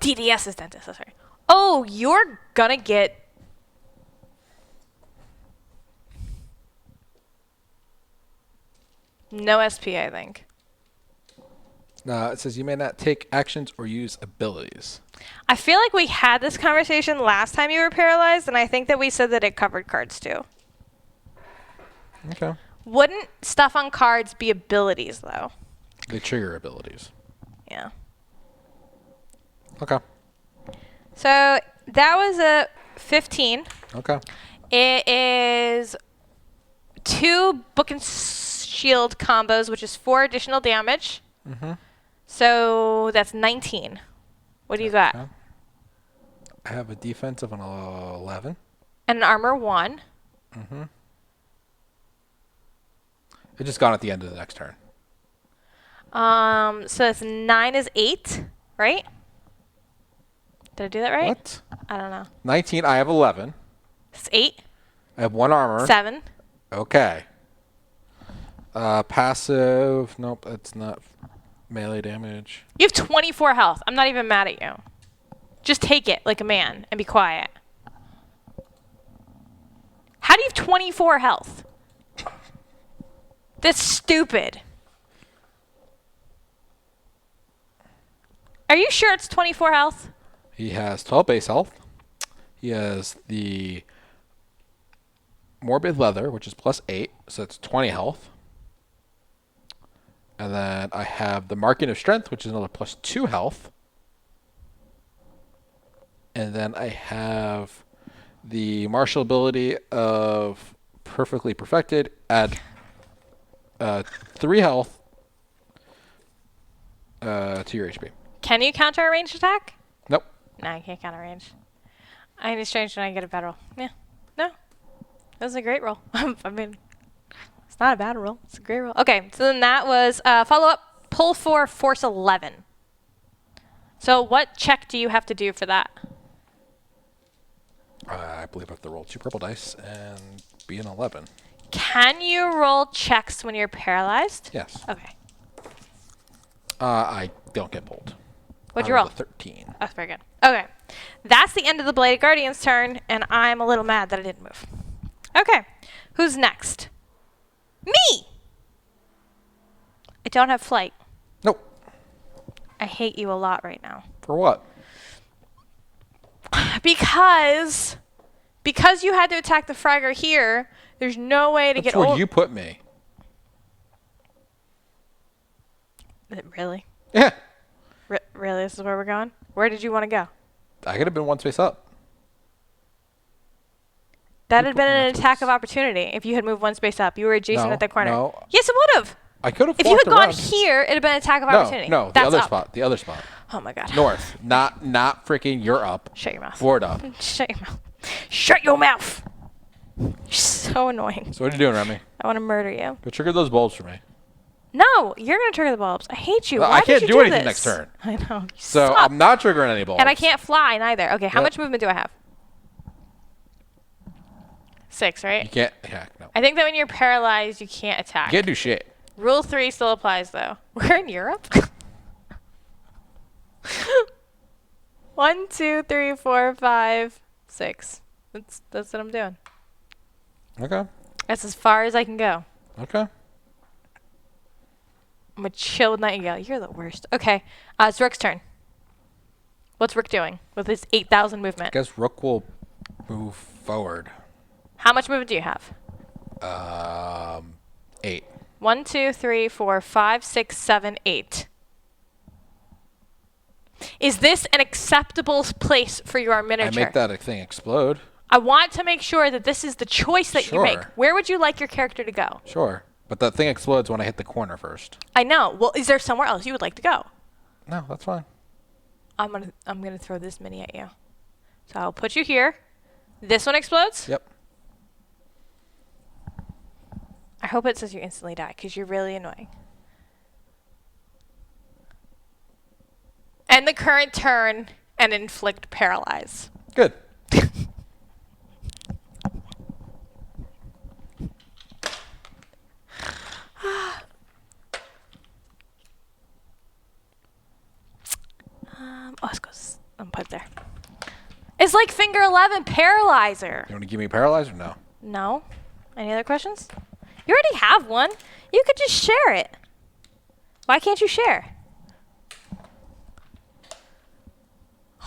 DDS is dentist. Oh, sorry. Oh, you're gonna get... No SP, I think. It says you may not take actions or use abilities. I feel like we had this conversation last time you were paralyzed, and I think that we said that it covered cards too. Okay. Wouldn't stuff on cards be abilities, though? They trigger abilities. Yeah. Okay. So that was a 15. Okay. It is 2 book and shield combos, which is 4 additional damage. Mm-hmm. So that's 19. What do you got? Okay. I have a defense of an 11. And an armor 1. Mm-hmm. It's just gone at the end of the next turn. So that's 9 is 8, right? Did I do that right? What? I don't know. 19. I have 11. It's 8. I have 1 armor. 7. Okay. Passive. Nope, that's not melee damage. You have 24 health. I'm not even mad at you. Just take it like a man and be quiet. How do you have 24 health? That's stupid. Are you sure it's 24 health? He has 12 base health. He has the morbid leather, which is plus 8, so that's 20 health. And then I have the marking of strength, which is another plus 2 health. And then I have the martial ability of perfectly perfected, add 3 health to your HP. Can you counter a ranged attack? Nope. No, I can't counter range. I need strange when I get a bad roll. Yeah. No. That was a great roll. I mean, it's not a bad roll. It's a great roll. Okay, so then that was follow-up, pull 4, force 11. So what check do you have to do for that? I believe I have to roll 2 purple dice and be an 11. Can you roll checks when you're paralyzed? Yes. Okay. I don't get pulled. What'd you roll? 13. That's very good. Okay. That's the end of the Bladed Guardian's turn, and I'm a little mad that I didn't move. Okay. Who's next? Me! I don't have flight. Nope. I hate you a lot right now. For what? Because you had to attack the Fragger here, there's no way to That's get where you put me. Really? Yeah. Really? This is where we're going? Where did you want to go? I could have been 1 space up. That You had put been me an next to attack this. of opportunity if you had moved 1 space up. You were adjacent No, at that corner. no. Yes, it would have. I could have If you walked had gone around. here, it'd have been an attack of opportunity. No, the That's other up. spot. The other spot. Oh my god. North. Not freaking you're up. Shut your mouth. Board up. Shut your mouth. Shut your mouth. You're so annoying. So what are you doing, Remi? I want to murder you. Go trigger those bulbs for me. No, you're going to trigger the bulbs. I hate you. Well, Why I did can't you do anything this? next turn. I know. You So suck. I'm not triggering any bulbs. And I can't fly neither. Okay, how Yep. much movement do I have? 6, right? You can't. Yeah, no. I think that when you're paralyzed, you can't attack. You can't do shit. Rule 3 still applies, though. We're in Europe? 1, 2, 3, 4, 5, 6. That's what I'm doing. Okay. That's as far as I can go. Okay. I'm going to chill with Nightingale. You're the worst. Okay. It's Rook's turn. What's Rook doing with his 8,000 I movement? guess Rook will move forward. How much movement do you have? 8. 1, 2, 3, 4, 5, 6, 7, 8. Is this an acceptable place for your miniature? I make that thing explode. I want to make sure that this is the choice that you make. Sure. Where would you like your character to go? Sure. But that thing explodes when I hit the corner first. I know. Well, is there somewhere else you would like to go? No, that's fine. I'm gonna throw this mini at you. So I'll put you here. This one explodes? Yep. I hope it says you instantly die, because you're really annoying. End the current turn and inflict paralyze. Good. Let's go. I'm put there. It's like finger 11 paralyzer. You want to give me paralyzed or no? No. Any other questions? You already have one. You could just share it. Why can't you share?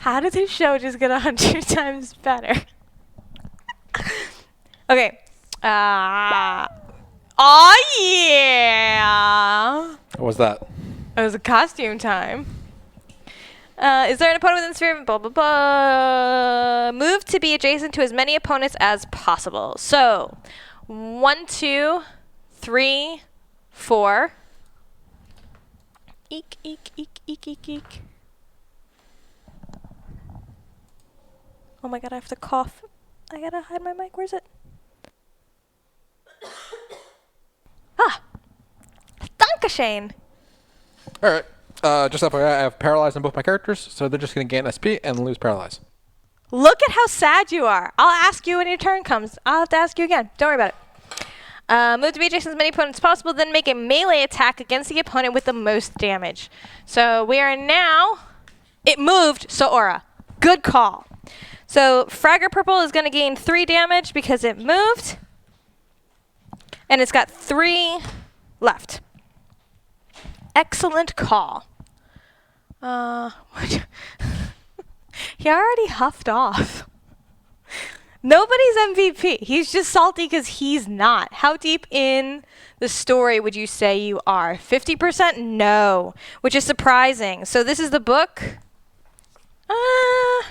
How did this show just get 100 times better? Okay. Oh yeah! What was that? It was a costume time. Is there an opponent within the sphere of blah blah blah? Move to be adjacent to as many opponents as possible. So, 1, 2, 3, 4. Eek, eek, eek, eek, eek, eek. Oh my god, I have to cough. I gotta hide my mic. Where's it? Ah! Dankeschön! Alright. Just FYI, I have paralyzed on both my characters, so they're just going to gain SP and lose paralyze. Look at how sad you are. I'll ask you when your turn comes. I'll have to ask you again. Don't worry about it. Move to be adjacent to as many opponents as possible, then make a melee attack against the opponent with the most damage. So we are now... It moved, so Aura. Good call. So Fragger Purple is going to gain 3 damage because it moved. And it's got 3 left. Excellent call. He already huffed off. Nobody's MVP. He's just salty because he's not. How deep in the story would you say you are? 50%? No. Which is surprising. So this is the book. I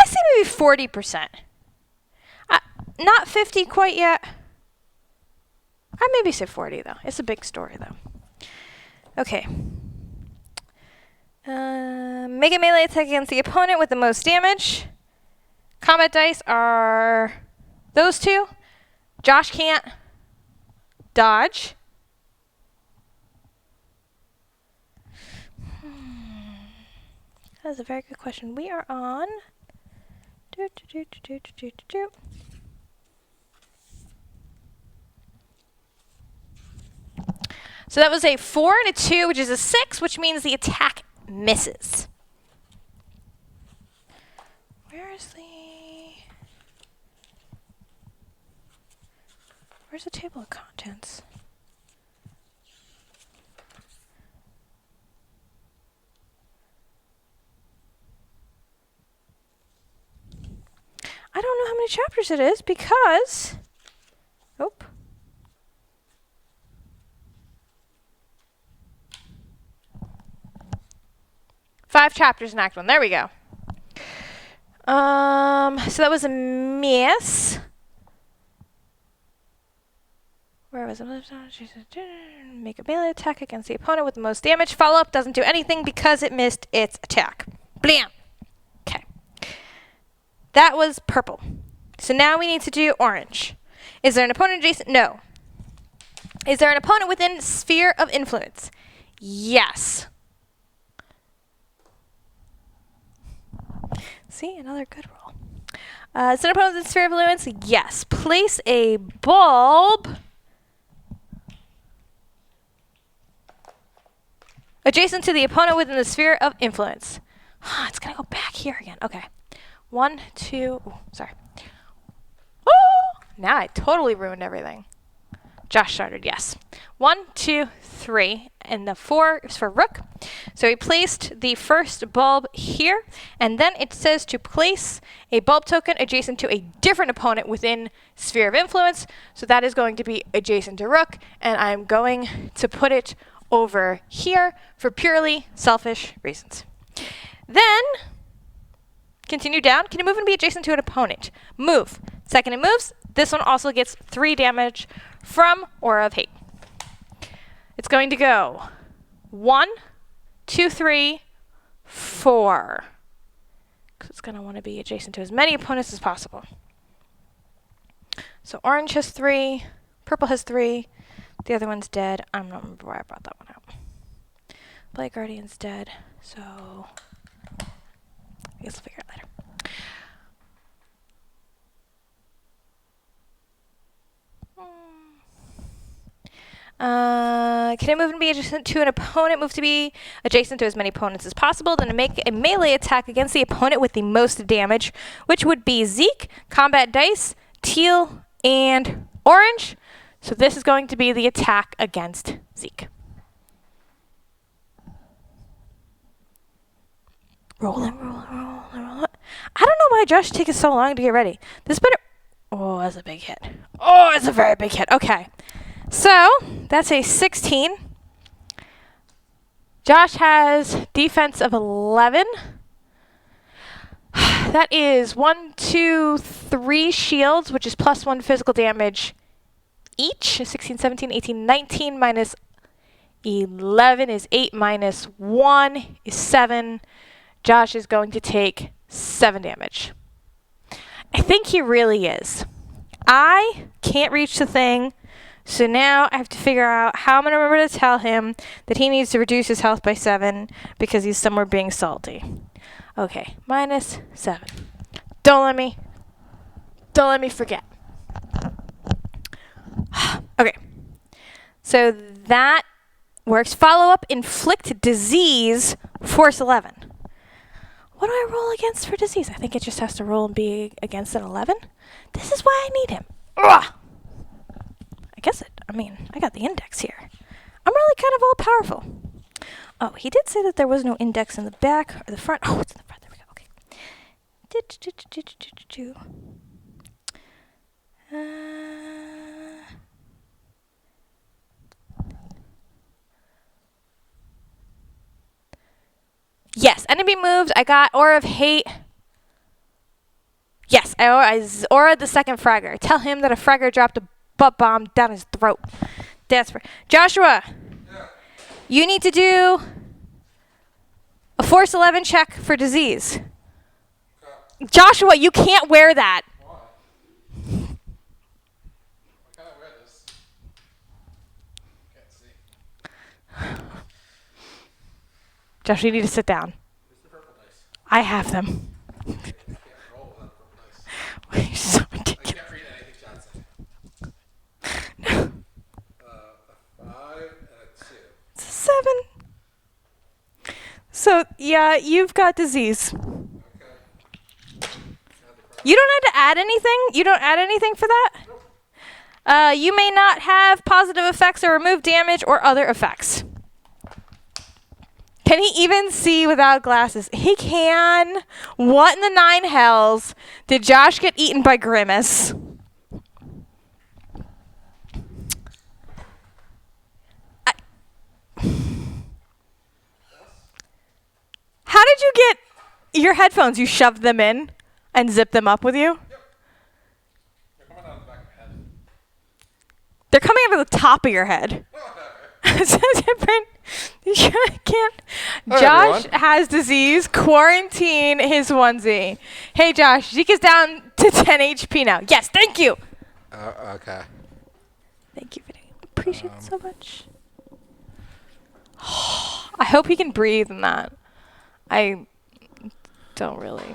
say maybe 40%. Not 50 quite yet. I maybe say 40 though. It's a big story though. Okay. Make a melee attack against the opponent with the most damage. Combat dice are those 2. Josh can't dodge. That is a very good question. We are on... So that was a 4 and a 2, which is a 6, which means the attack misses. Where's the table of contents? I don't know how many chapters it is because... Oop. Five chapters in Act 1. There we go. So that was a miss. Where was it? Make a melee attack against the opponent with the most damage. Follow-up doesn't do anything because it missed its attack. Blam! Okay. That was purple. So now we need to do orange. Is there an opponent adjacent? No. Is there an opponent within sphere of influence? Yes. See, another good roll. Is there an opponent within sphere of influence? Yes. Place a bulb adjacent to the opponent within the sphere of influence. It's going to go back here again. Okay. 1, 2... Ooh, sorry. Oh! Now I totally ruined everything. Josh started, yes. 1, 2, 3. And the 4 is for Rook. So he placed the first bulb here. And then it says to place a bulb token adjacent to a different opponent within sphere of influence. So that is going to be adjacent to Rook. And I'm going to put it over here for purely selfish reasons. Then, continue down. Can you move and be adjacent to an opponent? Move. Second it moves, this one also gets 3 damage from Aura of Hate. It's going to go 1, 2, 3, 4. Because it's going to want to be adjacent to as many opponents as possible. So orange has 3, purple has 3. The other one's dead. I don't remember why I brought that one out. Black Guardian's dead, so I guess we'll figure it later. Can I move and be adjacent to an opponent? Move to be adjacent to as many opponents as possible. Then make a melee attack against the opponent with the most damage, which would be Zeke, combat dice, teal, and orange. So this is going to be the attack against Zeke. Rolling. I don't know why Josh takes so long to get ready. This better... Oh, that's a big hit. Oh, it's a very big hit. Okay. So, that's a 16. Josh has defense of 11. That is 1, 2, 3 shields, which is plus 1 physical damage each. 16, 17, 18, 19 minus 11 is 8 minus 1 is 7. Josh is going to take 7 damage. I think he really is. I can't reach the thing, so now I have to figure out how I'm going to remember to tell him that he needs to reduce his health by 7 because he's somewhere being salty. Okay, minus 7. Don't let me forget. Okay, so that works. Follow up, inflict disease, force 11. What do I roll against for disease? I think it just has to roll and be against an 11. This is why I need him. Ugh. I got the index here. I'm really kind of all-powerful. Oh, he did say that there was no index in the back or the front. Oh, it's in the front. There we go. Okay. Yes, enemy moves. I got Aura of Hate. Yes, I aura the second fragger. Tell him that a fragger dropped a butt bomb down his throat. That's right. Joshua, yeah. You need to do a force 11 check for disease. Okay. Joshua, you can't wear that. Why? Why can't I wear this? Can't see. Josh, you need to sit down. Where's the purple dice? I have them. I can't roll without the purple dice. You're so ridiculous. I can't read anything John said. No. A 5 and a 2. It's a 7. So, yeah, you've got disease. Okay. You don't have to add anything? You don't add anything for that? Nope. You may not have positive effects or remove damage or other effects. Can he even see without glasses? He can. What in the 9 hells did Josh get eaten by Grimace? How did you get your headphones? You shoved them in and zipped them up with you? Yep. They're coming out of the back of my head. They're coming out of the top of your head. It's so different. You can't. Hello, Josh everyone. Has disease. Quarantine his onesie. Hey, Josh. Zeke is down to 10 HP now. Yes, thank you. Okay. Thank you, Vinny. Appreciate it so much. I hope he can breathe in that. I don't really.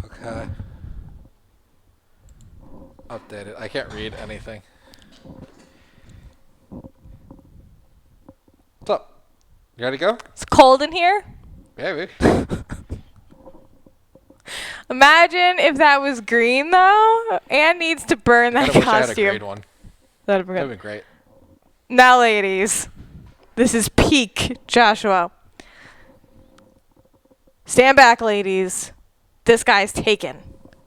Okay. Updated. I can't read anything. What's up? You ready to go? It's cold in here. Maybe. Imagine if that was green, though. Anne needs to burn that costume. I wish I had a green one. That would have been great. Now, ladies, this is peak Joshua. Stand back, ladies. This guy's taken.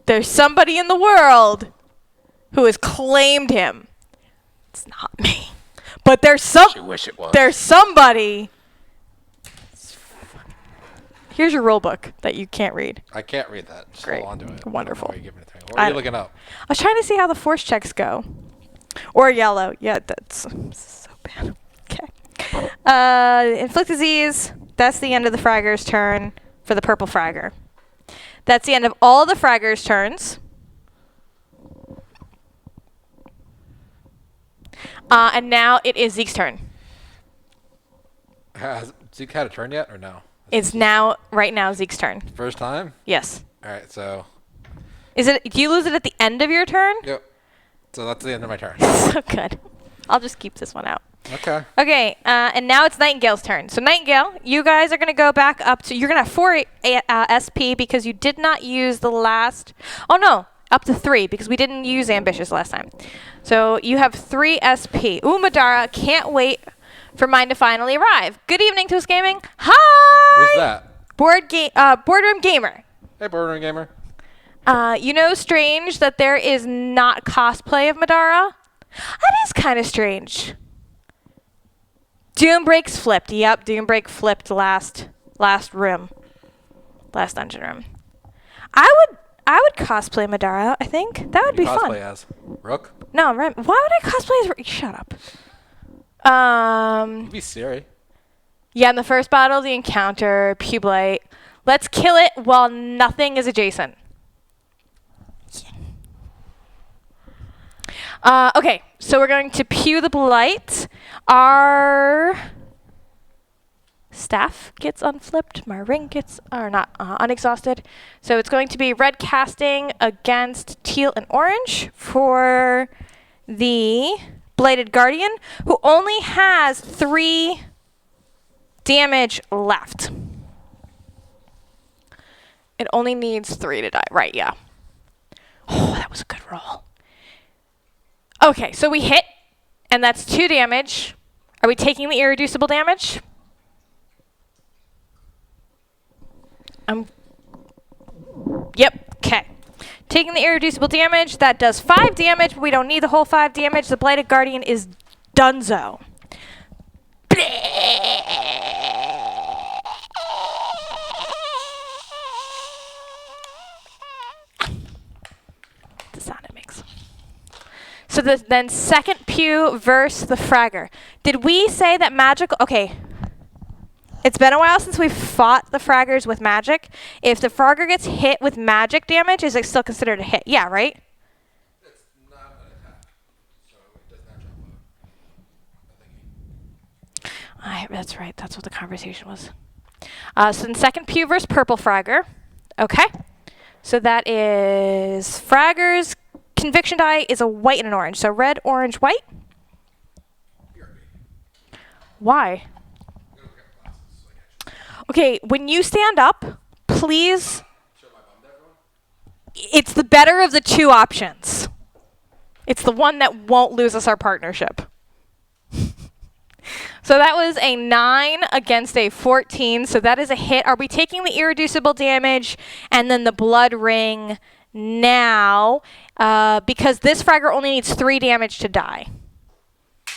There's somebody in the world who has claimed him. It's not me. But there's wish it was. There's somebody. Here's your rule book that you can't read. I can't read that. Just Great. hold on to it. Wonderful. What are you looking up? I was trying to see how the force checks go. Or yellow. Yeah, that's so bad. Okay. Inflict disease. That's the end of the fragger's turn for the purple fragger. That's the end of all the fragger's turns. And now it is Zeke's turn. Has Zeke had a turn yet or no? It's now, right now, Zeke's turn. First time? Yes. All right, so. Do you lose it at the end of your turn? Yep. So that's the end of my turn. So good. I'll just keep this one out. Okay. Okay, and now it's Nightingale's turn. So Nightingale, you guys are going to go back up to, you're going to have 4 SP because you did not use the last, oh no, up to 3 because we didn't use Ambitious last time. So you have 3 SP. Ooh, Middara, can't wait for mine to finally arrive. Good evening, Twist Gaming. Hi! Who's that? Boardroom Gamer. Hey, Boardroom Gamer. You know, strange that there is not cosplay of Middara? That is kind of strange. Doombreak's flipped. Yep, Doombreak flipped last room. Last dungeon room. I would cosplay Middara, I think. That would be fun. Cosplay as Rook? No, Remi. Why would I cosplay as Rook? Shut up. You'd be Siri. Yeah, in the first battle, the encounter, Publite. Let's kill it while nothing is adjacent. Okay, so we're going to Pew the Blight. Our staff gets unflipped. My ring gets, unexhausted. So it's going to be red casting against teal and orange for the Blighted Guardian, who only has 3 damage left. It only needs 3 to die. Right, yeah. Oh, that was a good roll. Okay, so we hit, and that's 2 damage. Are we taking the irreducible damage? Yep, okay. Taking the irreducible damage, that does 5 damage, but we don't need the whole 5 damage. The Blighted Guardian is donezo. The sound it makes. So then second Pew versus the Fragger. Did we say that magical... Okay. It's been a while since we've fought the Fraggers with magic. If the Fragger gets hit with magic damage, is it still considered a hit? Yeah, right? It's not an attack, so it does not jump up. That's right. That's what the conversation was. So then second Pew versus purple Fragger. Okay. So that is Fragger's conviction die is a white and an orange. So red, orange, white. Why? Okay, when you stand up, please. It's the better of the 2 options. It's the one that won't lose us our partnership. So that was a 9 against a 14. So that is a hit. Are we taking the irreducible damage and then the blood ring now? Because this Fragger only needs 3 damage to die.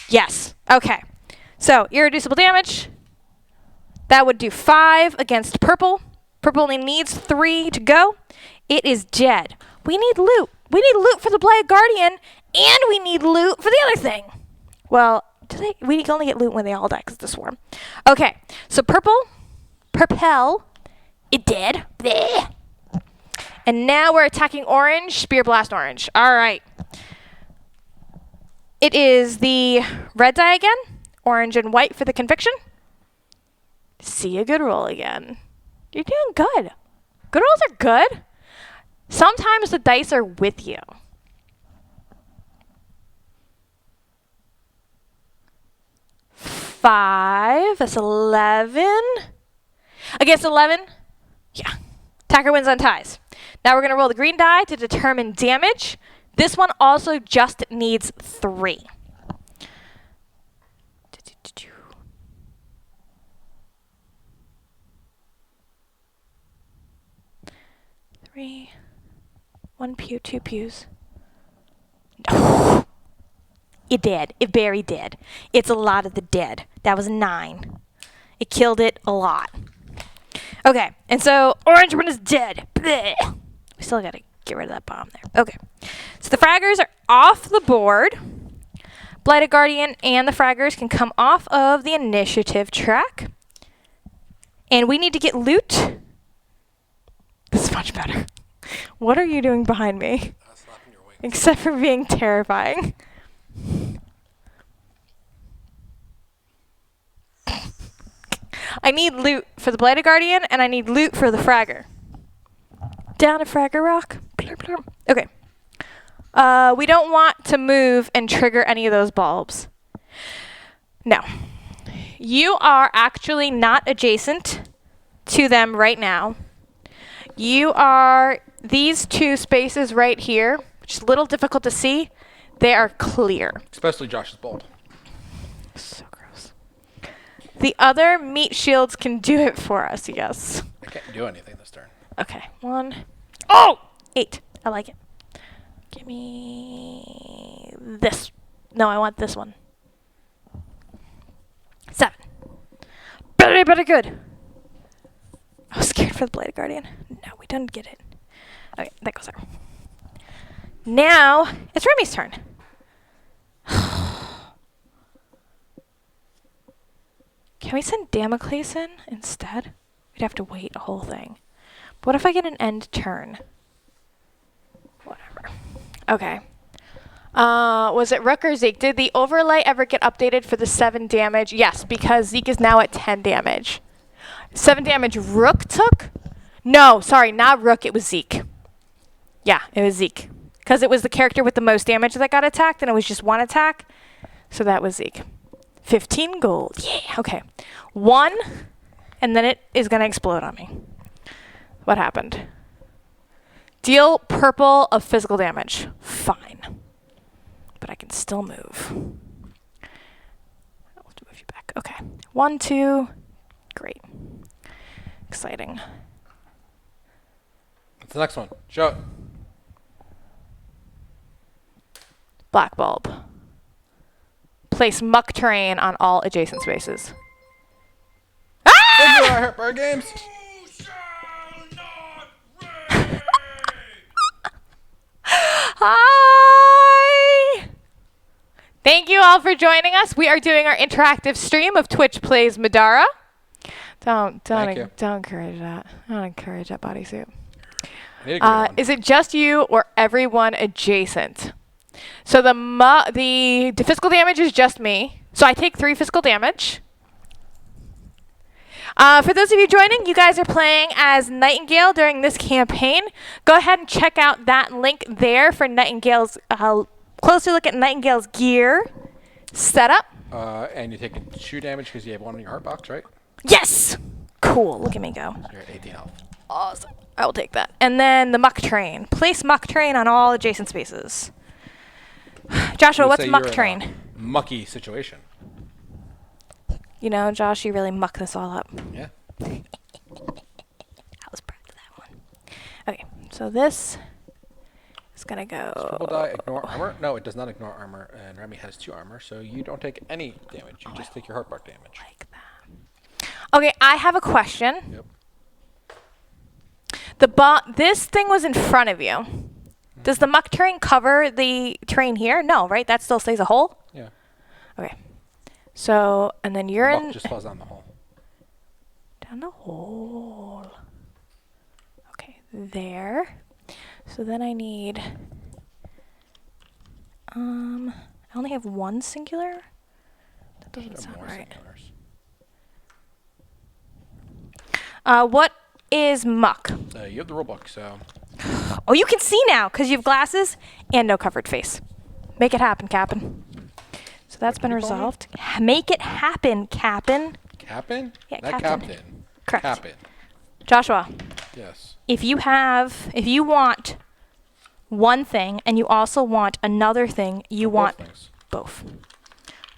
Yes. Okay. So irreducible damage. That would do 5 against purple. Purple only needs 3 to go. It is dead. We need loot. We need loot for the Blighted Guardian, and we need loot for the other thing. Well, we can only get loot when they all die because of the swarm. Okay, so purple, it dead. Bleh. And now we're attacking orange, Spear Blast orange. All right. It is the red die again, orange and white for the conviction. See a good roll again. You're doing good. Good rolls are good. Sometimes the dice are with you. Five. That's 11. Against 11? Yeah. Attacker wins on ties. Now we're going to roll the green die to determine damage. This one also just needs 3. 3. 1 pew, 2 pews. It did. It very did. It's a lot of the dead. That was 9. It killed it a lot. Okay, and so orange one is dead. Blech. We still gotta get rid of that bomb there. Okay, so the Fraggers are off the board. Blighted Guardian and the Fraggers can come off of the initiative track. And we need to get loot. This is much better. What are you doing behind me? Slapping your wings. Except for being terrifying. I need loot for the Blighted Guardian, and I need loot for the Fragger. Down a Fragger rock. Blur, blur. Okay. We don't want to move and trigger any of those bulbs. No. You are actually not adjacent to them right now. You are these 2 spaces right here, which is a little difficult to see. They are clear. Especially Josh's bolt. So gross. The other meat shields can do it for us, yes. I can't do anything this turn. Okay, 1. Oh! 8. I like it. Give me this. No, I want this one. 7. Better good. I was scared for the Blade Guardian. No, we didn't get it. Okay, that goes there. Now, it's Remi's turn. Can we send Damocles in instead? We'd have to wait a whole thing. What if I get an end turn? Whatever. Okay. Was it Rook or Zeke? Did the overlay ever get updated for the 7 damage? Yes, because Zeke is now at 10 damage. 7 damage Rook took? No, sorry, not Rook. It was Zeke. Yeah, it was Zeke. Because it was the character with the most damage that got attacked, and it was just 1 attack. So that was Zeke. 15 gold. Yeah, okay. 1, and then it is going to explode on me. What happened? Deal purple of physical damage. Fine. But I can still move. I'll have to move you back. Okay. 1, 2. Great. Exciting. What's the next one? Show it. Black bulb. Place muck terrain on all adjacent spaces. Thank you, I Heart Bar Games. Hi! Thank you all for joining us. We are doing our interactive stream of Twitch Plays Middara. Don't encourage that. Don't encourage that bodysuit. Is it just you or everyone adjacent? So the physical damage is just me. So I take 3 physical damage. For those of you joining, you guys are playing as Nightingale during this campaign. Go ahead and check out that link there for Nightingale's closer look at Nightingale's gear setup. And you take 2 damage because you have 1 in your heart box, right? Yes! Cool. Look at me go. So you're at 18 health. Awesome. I will take that. And then the muck train. Place muck train on all adjacent spaces. Joshua, what's muck train? Mucky situation. You know, Josh, you really muck this all up. Yeah. I was proud of that one. Okay, so this is going to go... Purple die, ignore armor. No, it does not ignore armor, and Remi has 2 armor, so you don't take any damage. You just take your heart bar damage. Like that. Okay, I have a question. Yep. This thing was in front of you. Does the muck terrain cover the terrain here? No, right? That still stays a hole? Yeah. Okay. So, and then you're the in... muck just falls down the hole. Down the hole. Okay, there. So then I need... I only have 1 singular? That doesn't sound right. What is muck? You have the rulebook, so... Oh, you can see now because you have glasses and no covered face. Make it happen, Cap'n. So that's been resolved. Make it happen, Cap'n. Cap'n? Yeah, not Captain. Correct. Cap'n. Joshua. Yes. If you want one thing and you also want another thing, you want both.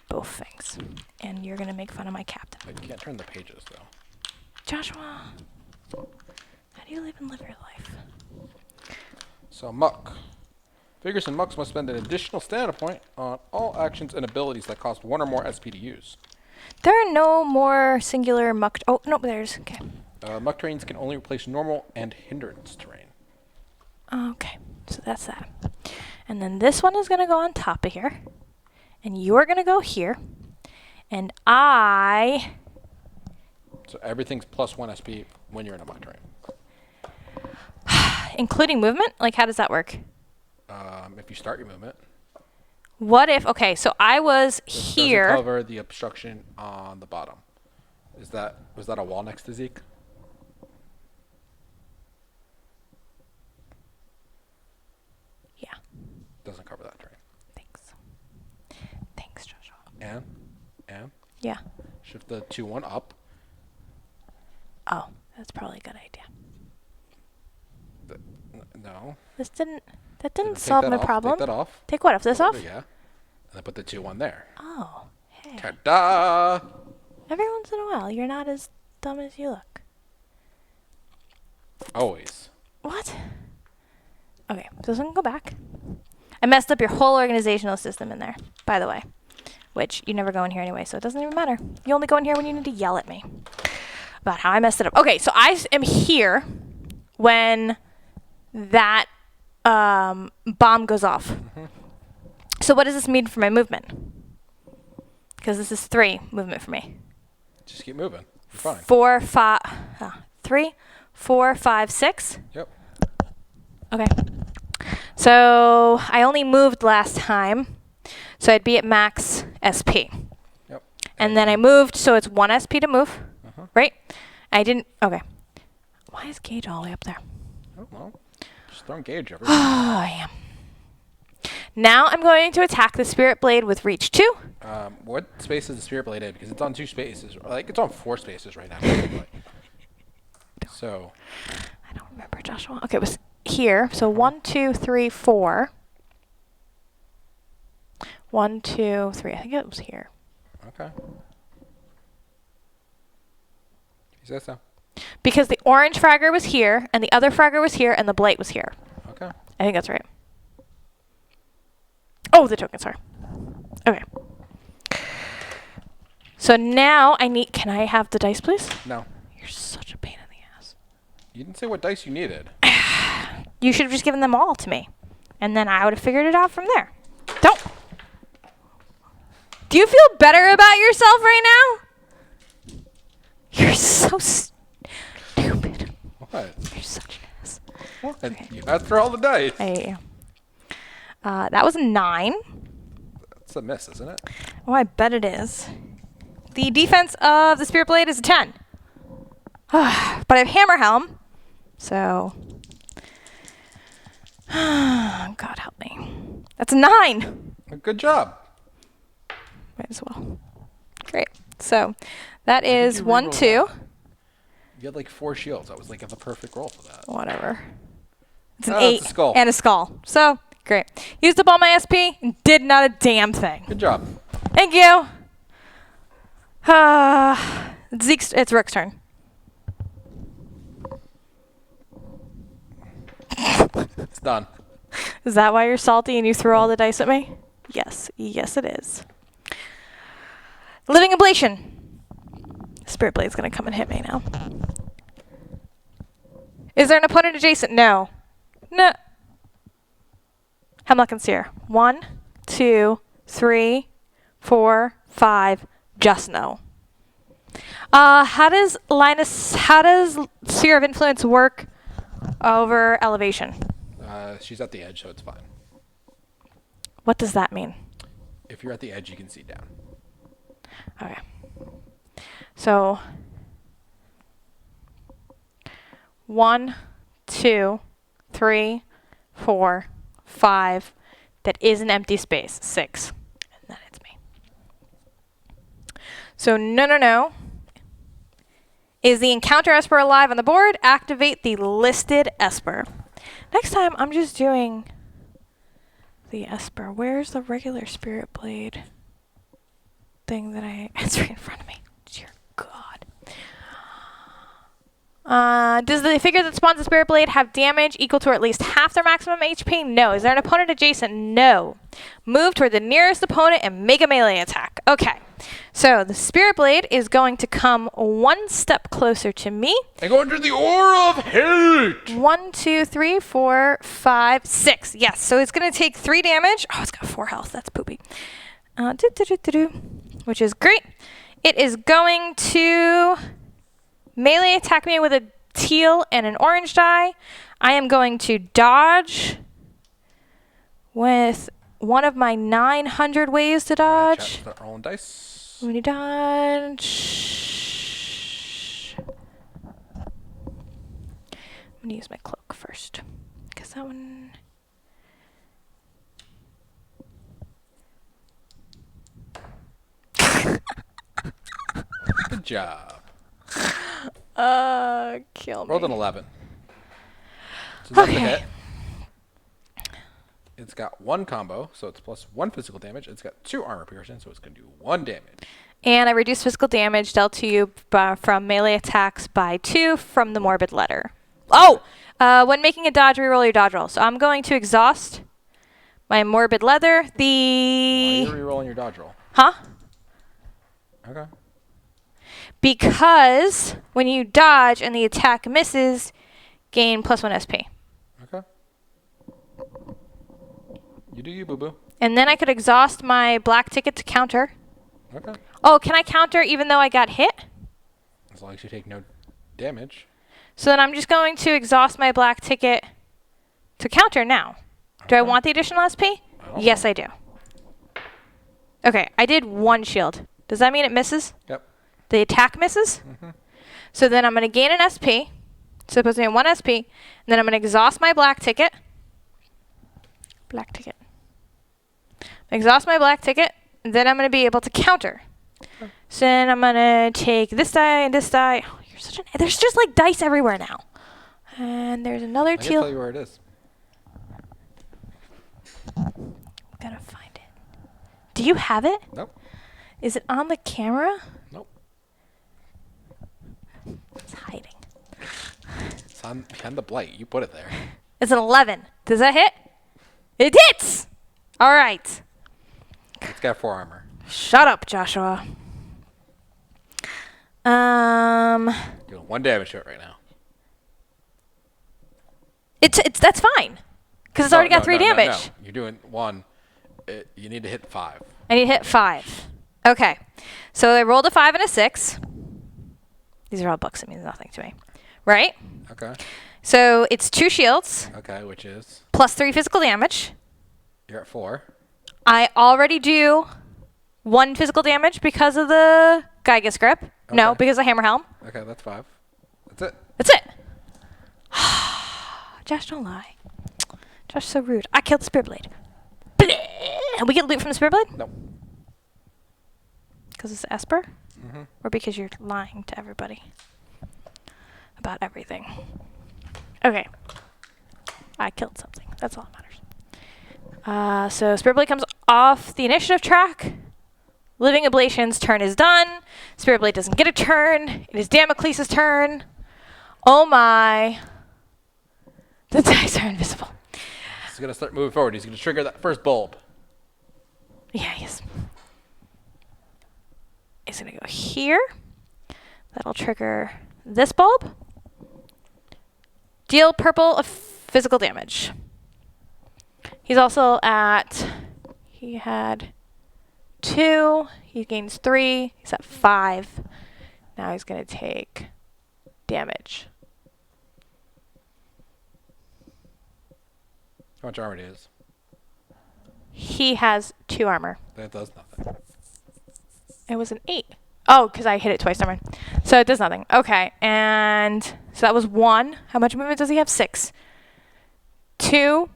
Both things. And you're going to make fun of my captain. I can't turn the pages, though. Joshua, how do you live your life? So, muck. Figures and mucks must spend an additional stamina point on all actions and abilities that cost 1 or more SP to use. There are no more singular muck... Oh, no, there's... Okay. Muck terrains can only replace normal and hindrance terrain. Okay, so that's that. And then this one is going to go on top of here. And you're going to go here. And I... So everything's plus 1 SP when you're in a muck terrain. Including movement? Like, how does that work? If you start your movement. What if... Okay, so I was here... Doesn't cover the obstruction on the bottom. Was that a wall next to Zeke? Yeah. Doesn't cover that terrain. Thanks, Joshua. And? Yeah. Shift the 2-1 up. Oh, that's probably a good idea. No. This didn't... That didn't Take solve that my off, problem. Take that off. Take what off? This off? Yeah. And then put the 2-1 there. Oh. Hey. Ta-da! Every once in a while, you're not as dumb as you look. Always. What? Okay, so this one can go back. I messed up your whole organizational system in there, by the way. Which, you never go in here anyway, so it doesn't even matter. You only go in here when you need to yell at me about how I messed it up. Okay, so I am here when that bomb goes off. So what does this mean for my movement? Because this is 3 movement for me. Just keep moving. You're fine. 4, 5, 3, 4, 5, 6. Yep. Okay. So I only moved last time, so I'd be at max SP. Yep. And then I moved, so it's 1 SP to move, right? I didn't. Okay. Why is Gage all the way up there? Oh, well. Just throwing Gage everywhere. I am. Now I'm going to attack the Spirit Blade with Reach 2. What space is the Spirit Blade in? Because it's on 2 spaces. Like, it's on 4 spaces right now. Technically. So. I don't remember, Joshua. Okay, it was here. So 1, 2, 3, 4. 1, 2, 3. I think it was here. Okay. He says so. Because the orange fragger was here, and the other fragger was here, and the blight was here. Okay. I think that's right. Oh, the tokens are. Okay. So now I need... Can I have the dice, please? No. You're such a pain in the ass. You didn't say what dice you needed. You should have just given them all to me. And then I would have figured it out from there. Don't. Do you feel better about yourself right now? You're so stupid. What? You're such an ass. What? Okay. You asked for all the dice. That was a 9. That's a miss, isn't it? Oh, I bet it is. The defense of the Spirit Blade is a 10. But I have Hammer Helm, so... God help me. That's a 9. Good job. Might as well. Great. So that did is you 1, reroll 2. You had like 4 shields. That was like the perfect roll for that. Whatever. It's an Oh, 8 it's a skull. and a skull. So, great. Used up all my SP and did not a damn thing. Good job. Thank you. Zeke's, it's Rook's turn. It's done. Is that why you're salty and you threw all the dice at me? Yes. Yes, it is. Living Ablation. Spirit Blade's going to come and hit me now. Is there an opponent adjacent? No. No. Hemlock and Seer. 1, 2, 3, 4, 5. Just no. How does Sphere of Influence work over elevation? She's at the edge, so it's fine. What does that mean? If you're at the edge, you can see down. Okay. So 1, 2, 3, 4, 5. That is an empty space. 6. And then it's me. So no. Is the encounter Esper alive on the board? Activate the listed Esper. Next time, I'm just doing the Esper. Where's the regular Spirit Blade thing that it's right in front of me? Dear God. Does the figure that spawns the Spirit Blade have damage equal to or at least half their maximum HP? No. Is there an opponent adjacent? No. Move toward the nearest opponent and make a melee attack. Okay. So the Spirit Blade is going to come 1 step closer to me. And go under the aura of hate! 1, 2, 3, 4, 5, 6. Yes. So it's going to take 3 damage. Oh, it's got 4 health. That's poopy. Which is great. It is going to melee attack me with a teal and an orange die. I am going to dodge with one of my 900 ways to dodge. Start rolling dice. When you dodge, I'm going to use my cloak first. Because that one... Good job. Kill me. Rolled an 11. So that's a hit. It's got 1 combo, so it's plus 1 physical damage. It's got 2 armor piercing, so it's going to do 1 damage. And I reduce physical damage dealt to you from melee attacks by 2 from the morbid letter. Oh! When making a dodge, reroll your dodge roll. So I'm going to exhaust my morbid leather. Why are you rerolling your dodge roll? Huh? Okay. Because when you dodge and the attack misses, gain plus 1 SP. Okay. You do you, boo-boo. And then I could exhaust my black ticket to counter. Okay. Oh, can I counter even though I got hit? As long as you take no damage. So then I'm just going to exhaust my black ticket to counter now. Do I Okay. want the additional SP? Yes, I do. Okay, I did 1 shield. Does that mean it misses? Yep. The attack misses? Mm-hmm. So then I'm going to gain an SP. So it puts me at 1 SP. And then I'm going to exhaust my black ticket. Black ticket. Exhaust my black ticket. And then I'm going to be able to counter. So then I'm going to take this die and this die. Oh, you're such an... There's just like dice everywhere now. And there's another I can teal. tell you where it is. I'm going to find it. Do you have it? Nope. Is it on the camera? Nope. It's hiding. It's on behind the blight. You put it there. It's an 11. Does that hit? It hits! All right. It's got 4 armor. Shut up, Joshua. Doing 1 damage to it right now. It's that's fine. Because it's already got 3 damage. No. You're doing 1. You need to hit 5. I need to hit 5. Okay. So I rolled a 5 and a 6. These are all books. It means nothing to me. Right? Okay. So it's 2 shields. Okay, which is? Plus 3 physical damage. You're at 4. I already do 1 physical damage because of the Gygas grip. No, Okay. because of Hammer Helm. Okay, that's 5. That's it. That's it. Josh, don't lie. Josh, so rude. I killed the Spirit Blade. And we get loot from the Spirit Blade? Nope. Because it's Esper? Mm-hmm. Or because you're lying to everybody about everything? Okay. I killed something. That's all that matters. So Spirit Blade comes off the initiative track. Living Ablation's turn is done. Spirit Blade doesn't get a turn. It is Damocles' turn. Oh my. The dice are invisible. He's going to start moving forward. He's going to trigger that first bulb. Yeah, yes. It's going to go here. That'll trigger this bulb. Deal purple of physical damage. He's also at... He had 2. He gains 3. He's at 5. Now he's going to take damage. How much armor it is? He has 2 armor. That does nothing. It was an 8. Oh, because I hit it twice. Never mind. So it does nothing. Okay, and so that was 1. How much movement does he have? 6. 2,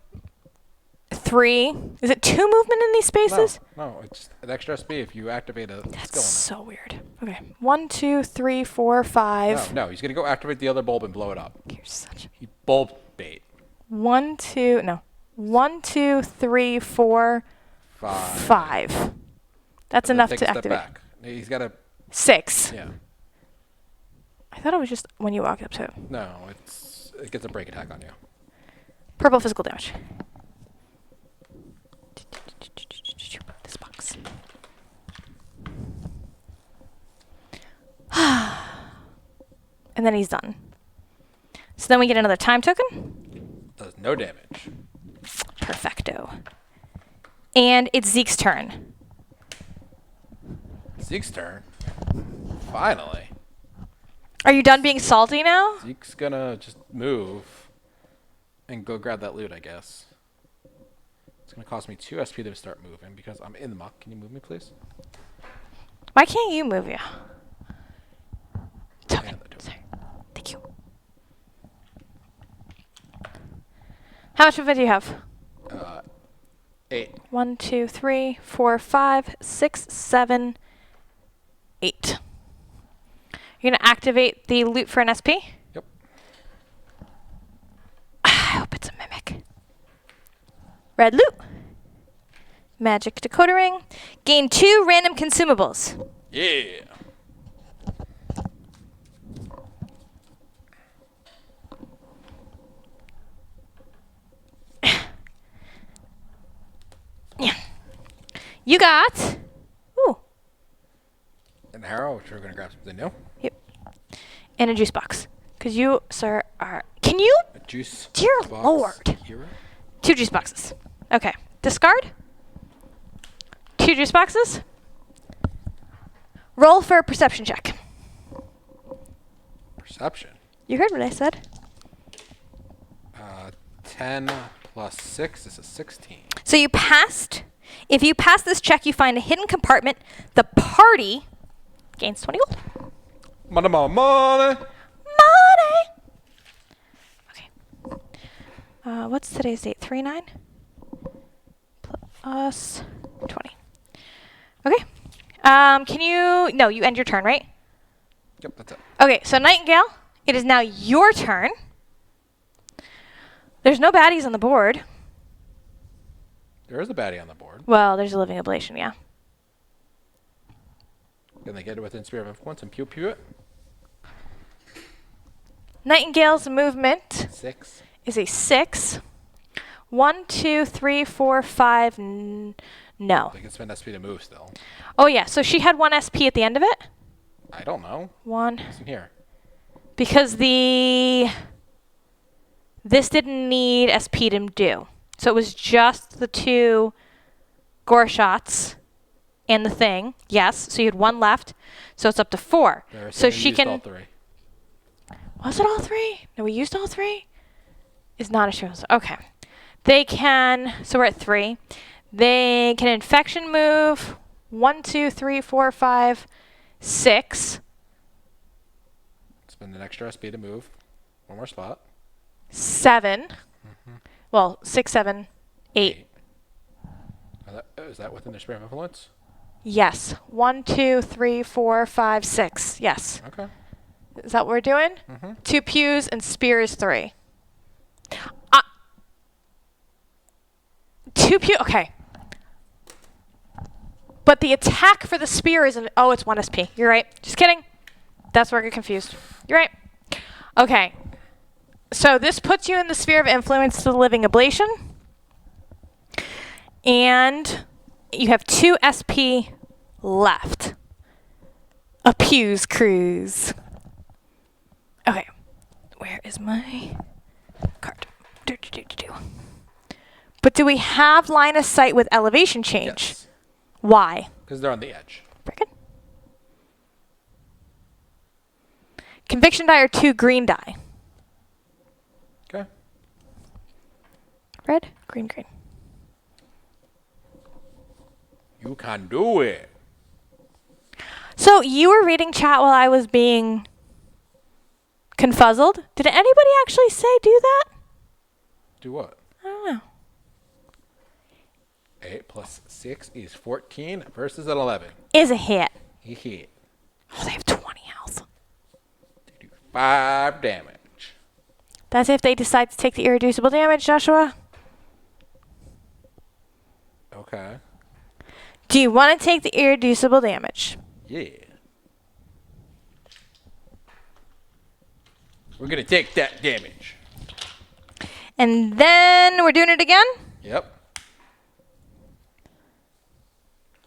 3. Is it 2 movement in these spaces? No, it's an extra SP if you activate a That's skill. so weird. Okay, 1, 2, 3, 4, 5. No, he's going to go activate the other bulb and blow it up. You're such. He bulb bait. 1, 2, 3, 4, 5. That's And then enough take to a step activate. back. He's got to. 6. Yeah. I thought it was just when you walked up to it. No, it gets a break attack on you. Purple physical damage. This box. And then he's done. So then we get another time token. Does no damage. Perfecto. And it's Zeke's turn. Zeke's turn. Finally. Are you done being salty now? Zeke's gonna just move and go grab that loot, I guess. It's gonna cost me 2 SP to start moving because I'm in the muck. Can you move me, please? Why can't you move you? Token. Yeah, that token. Sorry. Thank you. How much movement do you have? 8. 1, 2, 3, 4, 5, 6, 7, 8. You're going to activate the loot for an SP? Yep. I hope it's a mimic. Red loot. Magic decoder ring. Gain 2 random consumables. Yeah. Yeah. You got. Ooh. An arrow, which we're going to grab something new. Yep. And a juice box. Because you, sir, are. Can you? A juice Dear box Lord. Hero? 2 juice boxes. Okay. Discard. 2 juice boxes. Roll for a perception check. Perception. You heard what I said. 10 plus 6 is a 16. So you passed. If you pass this check, you find a hidden compartment. The party gains 20 gold. Money, money, money. Money. Okay. What's today's date? 3/9 plus 20. Okay. Can you? No, you end your turn, right? Yep, that's it. Okay. So Nightingale, it is now your turn. There's no baddies on the board. There is a baddie on the board. Well, there's a living ablation, yeah. Can they get it within Sphere of Influence and pew pew it? Nightingale's movement 6. is a 6. 1, 2, 3, 4, 5. No. They can spend SP to move still. Oh yeah. So she had 1 SP at the end of it. I don't know. 1. It's in here. Because this didn't need SP to do. So it was just the 2 gore shots and the thing. Yes. So you had 1 left. So it's up to 4. So she used can. all 3. Was it all 3? No, we used all 3. Is not a show. Okay. They can. So we're at 3. They can infection move. 1, 2, 3, 4, 5, 6. Spend an extra SP to move. 1 more spot. 7. Well, 6, 7, 8. Is that within their Sphere of Influence? Yes. 1, 2, 3, 4, 5, 6. Yes. Okay. Is that what we're doing? 2 pews and spears 3. 2 pew. Okay. But the attack for the spear is it's 1 SP. You're right. Just kidding. That's where I get confused. You're right. Okay. So this puts you in the sphere of influence to the living ablation. And you have 2 SP left. A Pew's Cruise. Okay. Where is my card? But do we have line of sight with elevation change? Yes. Why? Because they're on the edge. Very good. Conviction die are 2 green die. Okay. Red, green, green. You can do it. So you were reading chat while I was being confuzzled. Did anybody actually say do that? Do what? I don't know. 8 plus 6 is 14 versus an 11. Is a hit. He hit. Oh, they have 20 health. They do 5 damage. That's if they decide to take the irreducible damage, Joshua. Okay. Do you want to take the irreducible damage? Yeah. We're going to take that damage. And then we're doing it again? Yep.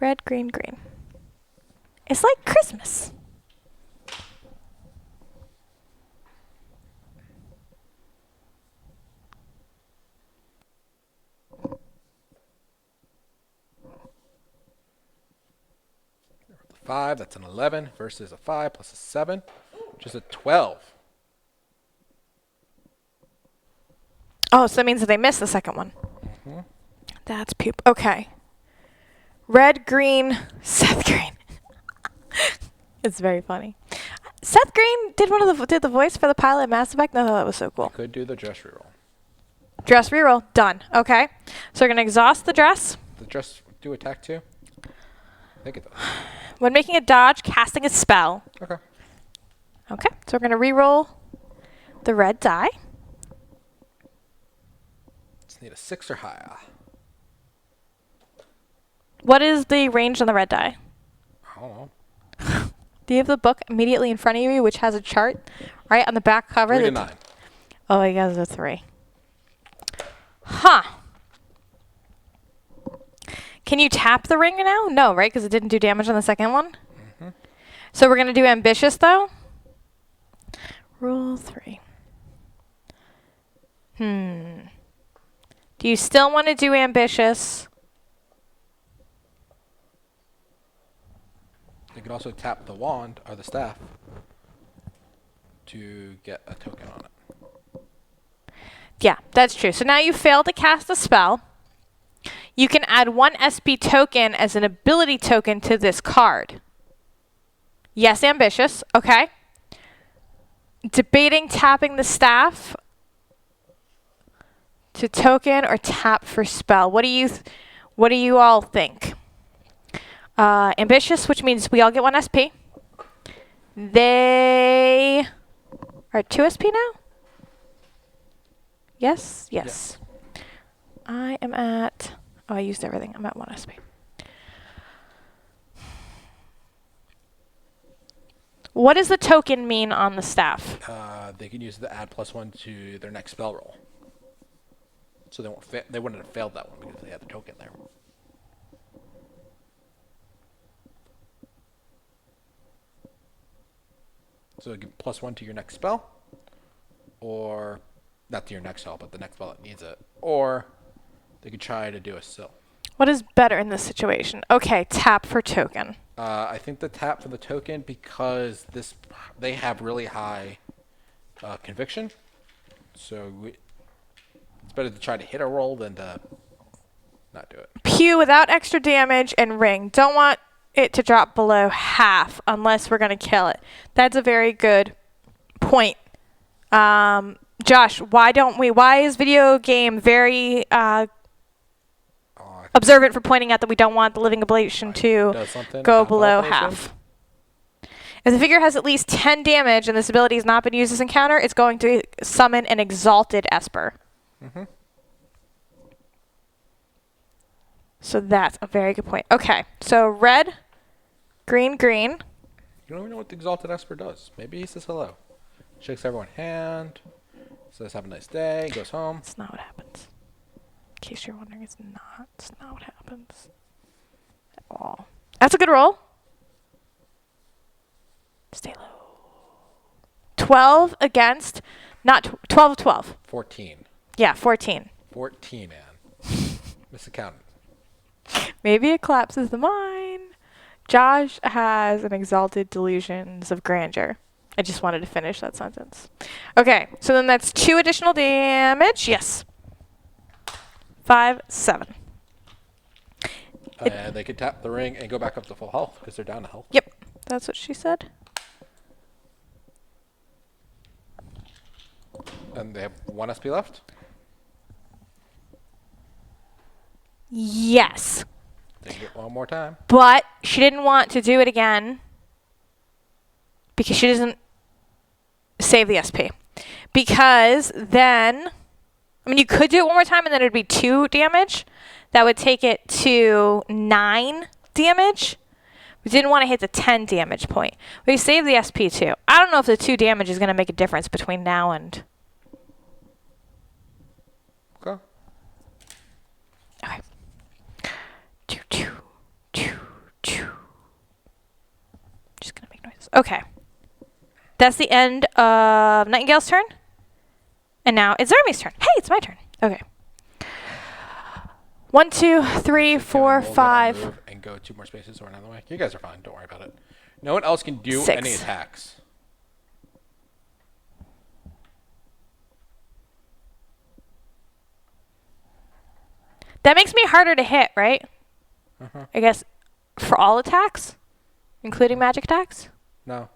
Red, green, green. It's like Christmas. The 5, that's an 11 versus a 5 plus a 7, which is a 12. Oh, so that means that they missed the second one. That's poop. Okay. Red, green, Seth Green. It's very funny. Seth Green did the voice for the pilot of Mass Effect. No, that was so cool. Could do the dress reroll. Dress reroll done. Okay, so we're gonna exhaust the dress. The dress do attack too? I think it does. When making a dodge, casting a spell. Okay. Okay, so we're gonna reroll the red die. Just need a 6 or higher. What is the range on the red die? I don't know. Do you have the book immediately in front of you, which has a chart right on the back cover? 3 to 9. Oh, he has a 3. Huh. Can you tap the ring now? No, right? Because it didn't do damage on the second one? Mm-hmm. So we're going to do ambitious, though? Rule 3. Do you still want to do ambitious? You could also tap the wand or the staff to get a token on it. Yeah, that's true. So now you failed to cast a spell. You can add 1 SP token as an ability token to this card. Yes, ambitious. Okay. Debating tapping the staff to token or tap for spell. What do you all think? Ambitious, which means we all get 1 SP. They are 2 SP now? Yes? Yes. I am at... Oh, I used everything. I'm at 1 SP. What does the token mean on the staff? They can use the add +1 to their next spell roll. So they wouldn't have failed that one because they had the token there. So give +1 to your next spell, or not to your next spell, but the next spell that needs it. Or they could try to do a sill. What is better in this situation? Okay, tap for token. I think the tap for the token because they have really high conviction, so it's better to try to hit a roll than to not do it. Pew without extra damage and ring. Don't want it to drop below half unless we're going to kill it. That's a very good point. Josh, why is video game very observant for pointing out that we don't want the living ablation to go below half? If the figure has at least 10 damage and this ability has not been used as encounter, it's going to summon an exalted Esper. Mm-hmm. So that's a very good point. Okay, so red, green, green. You don't even know what the Exalted Esper does. Maybe he says hello. Shakes everyone's hand. Says have a nice day. Goes home. That's not what happens. In case you're wondering, it's not what happens at all. That's a good roll. Stay low. 12 against, not 12 of 12. 14. Yeah, 14. 14, man. Misaccounted. Maybe it collapses the mine. Josh has an exalted delusions of grandeur. I just wanted to finish that sentence. Okay, so then that's 2 additional damage. Yes. 5, 7. They could tap the ring and go back up to full health because they're down to health. Yep, that's what she said. And they have 1 SP left? Yes. They can get 1 more time. But she didn't want to do it again because she doesn't save the SP. Because then, I mean, you could do it 1 more time and then it would be 2 damage. That would take it to 9 damage. We didn't want to hit the 10 damage point. We saved the SP too. I don't know if the 2 damage is going to make a difference between now and... Okay. Okay. Choo, choo, choo, choo. Just going to make noises. Okay. That's the end of Nightingale's turn. And now it's Remi's turn. Hey, it's my turn. Okay. 1, 2, 3, 4, 5. And go 2 more spaces or another way. You guys are fine. Don't worry about it. No one else can do 6. any attacks. That makes me harder to hit, right? I guess for all attacks, including magic attacks? No,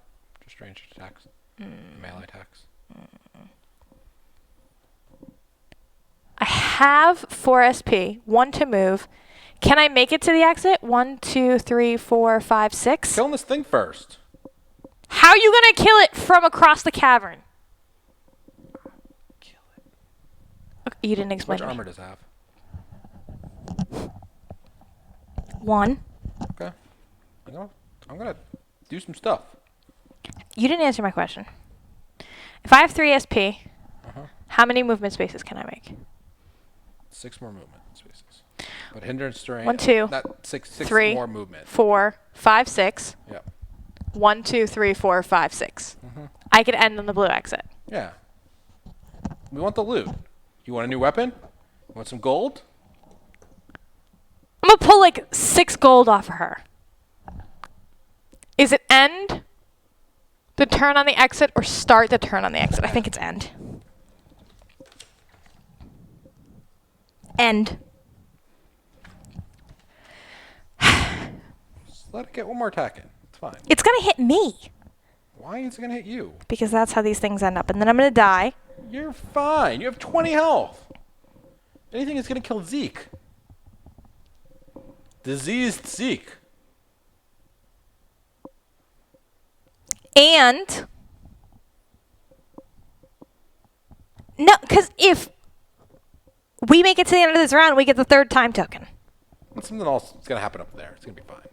just ranged attacks. Melee attacks. I have 4 SP, 1 to move. Can I make it to the exit? 1, 2, 3, 4, 5, 6. Killing this thing first. How are you going to kill it from across the cavern? Kill it. Okay, you didn't How explain much to me. armor does it have? 1. Okay. I'm gonna do some stuff. You didn't answer my question. If I have 3 SP, how many movement spaces can I make? 6 more movement spaces. But hindrance terrain. 1, 2, Not 6 3, more movement. 4, 5, 6. Yep. 1, 2, 3, 4, 5, 6. I could end on the blue exit. Yeah. We want the loot. You want a new weapon? You want some gold? I'm going to pull like 6 gold off of her. Is it end the turn on the exit or start the turn on the exit? I think it's end. End. Just let it get one more attack in. It's fine. It's going to hit me. Why is it going to hit you? Because that's how these things end up. And then I'm going to die. You're fine. You have 20 health. Anything is going to kill Zeke. Diseased Zeke. And no, because if we make it to the end of this round, we get the 3rd time token. And something else is going to happen up there. It's going to be fine.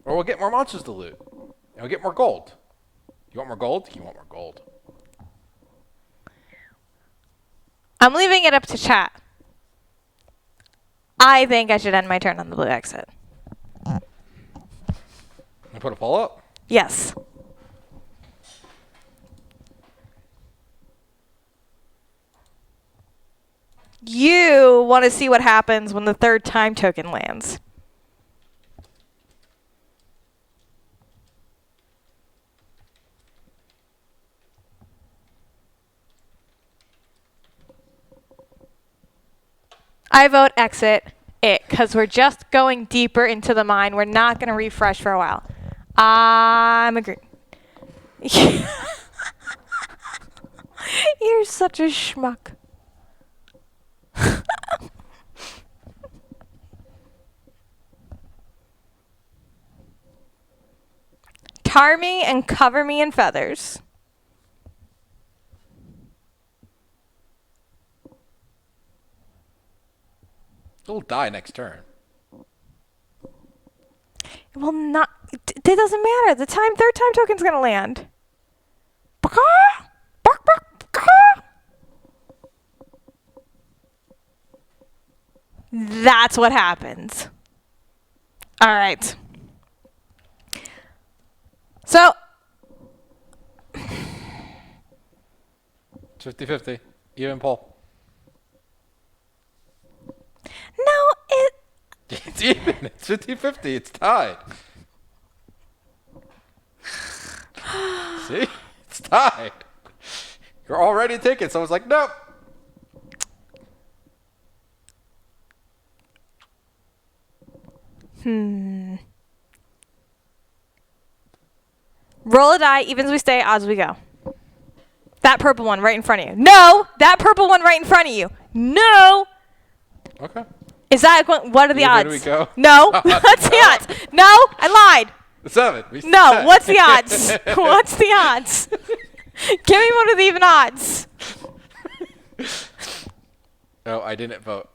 Or we'll get more monsters to loot. And we'll get more gold. You want more gold? You want more gold. I'm leaving it up to chat. I think I should end my turn on the blue exit. And put a pull up? Yes. You want to see what happens when the 3rd time token lands. I vote exit it because we're just going deeper into the mine. We're not going to refresh for a while. I'm agreeing. You're such a schmuck. Tar me and cover me in feathers. It'll die next turn. It will not. It doesn't matter. The 3rd time token's gonna land. That's what happens. All right. So. 50-50. Even pull. No, It's even. It's 50-50. It's tied. See? It's tied. You're already taking. So I was like, nope. Roll a die, evens we stay, odds we go. That purple one right in front of you. No! That purple one right in front of you. No! Okay. Is that, what are the odds? We go. No. What's the odds? No, I lied. 7. No, what's the odds? What's the odds? Give me one of the even odds. No, I didn't vote.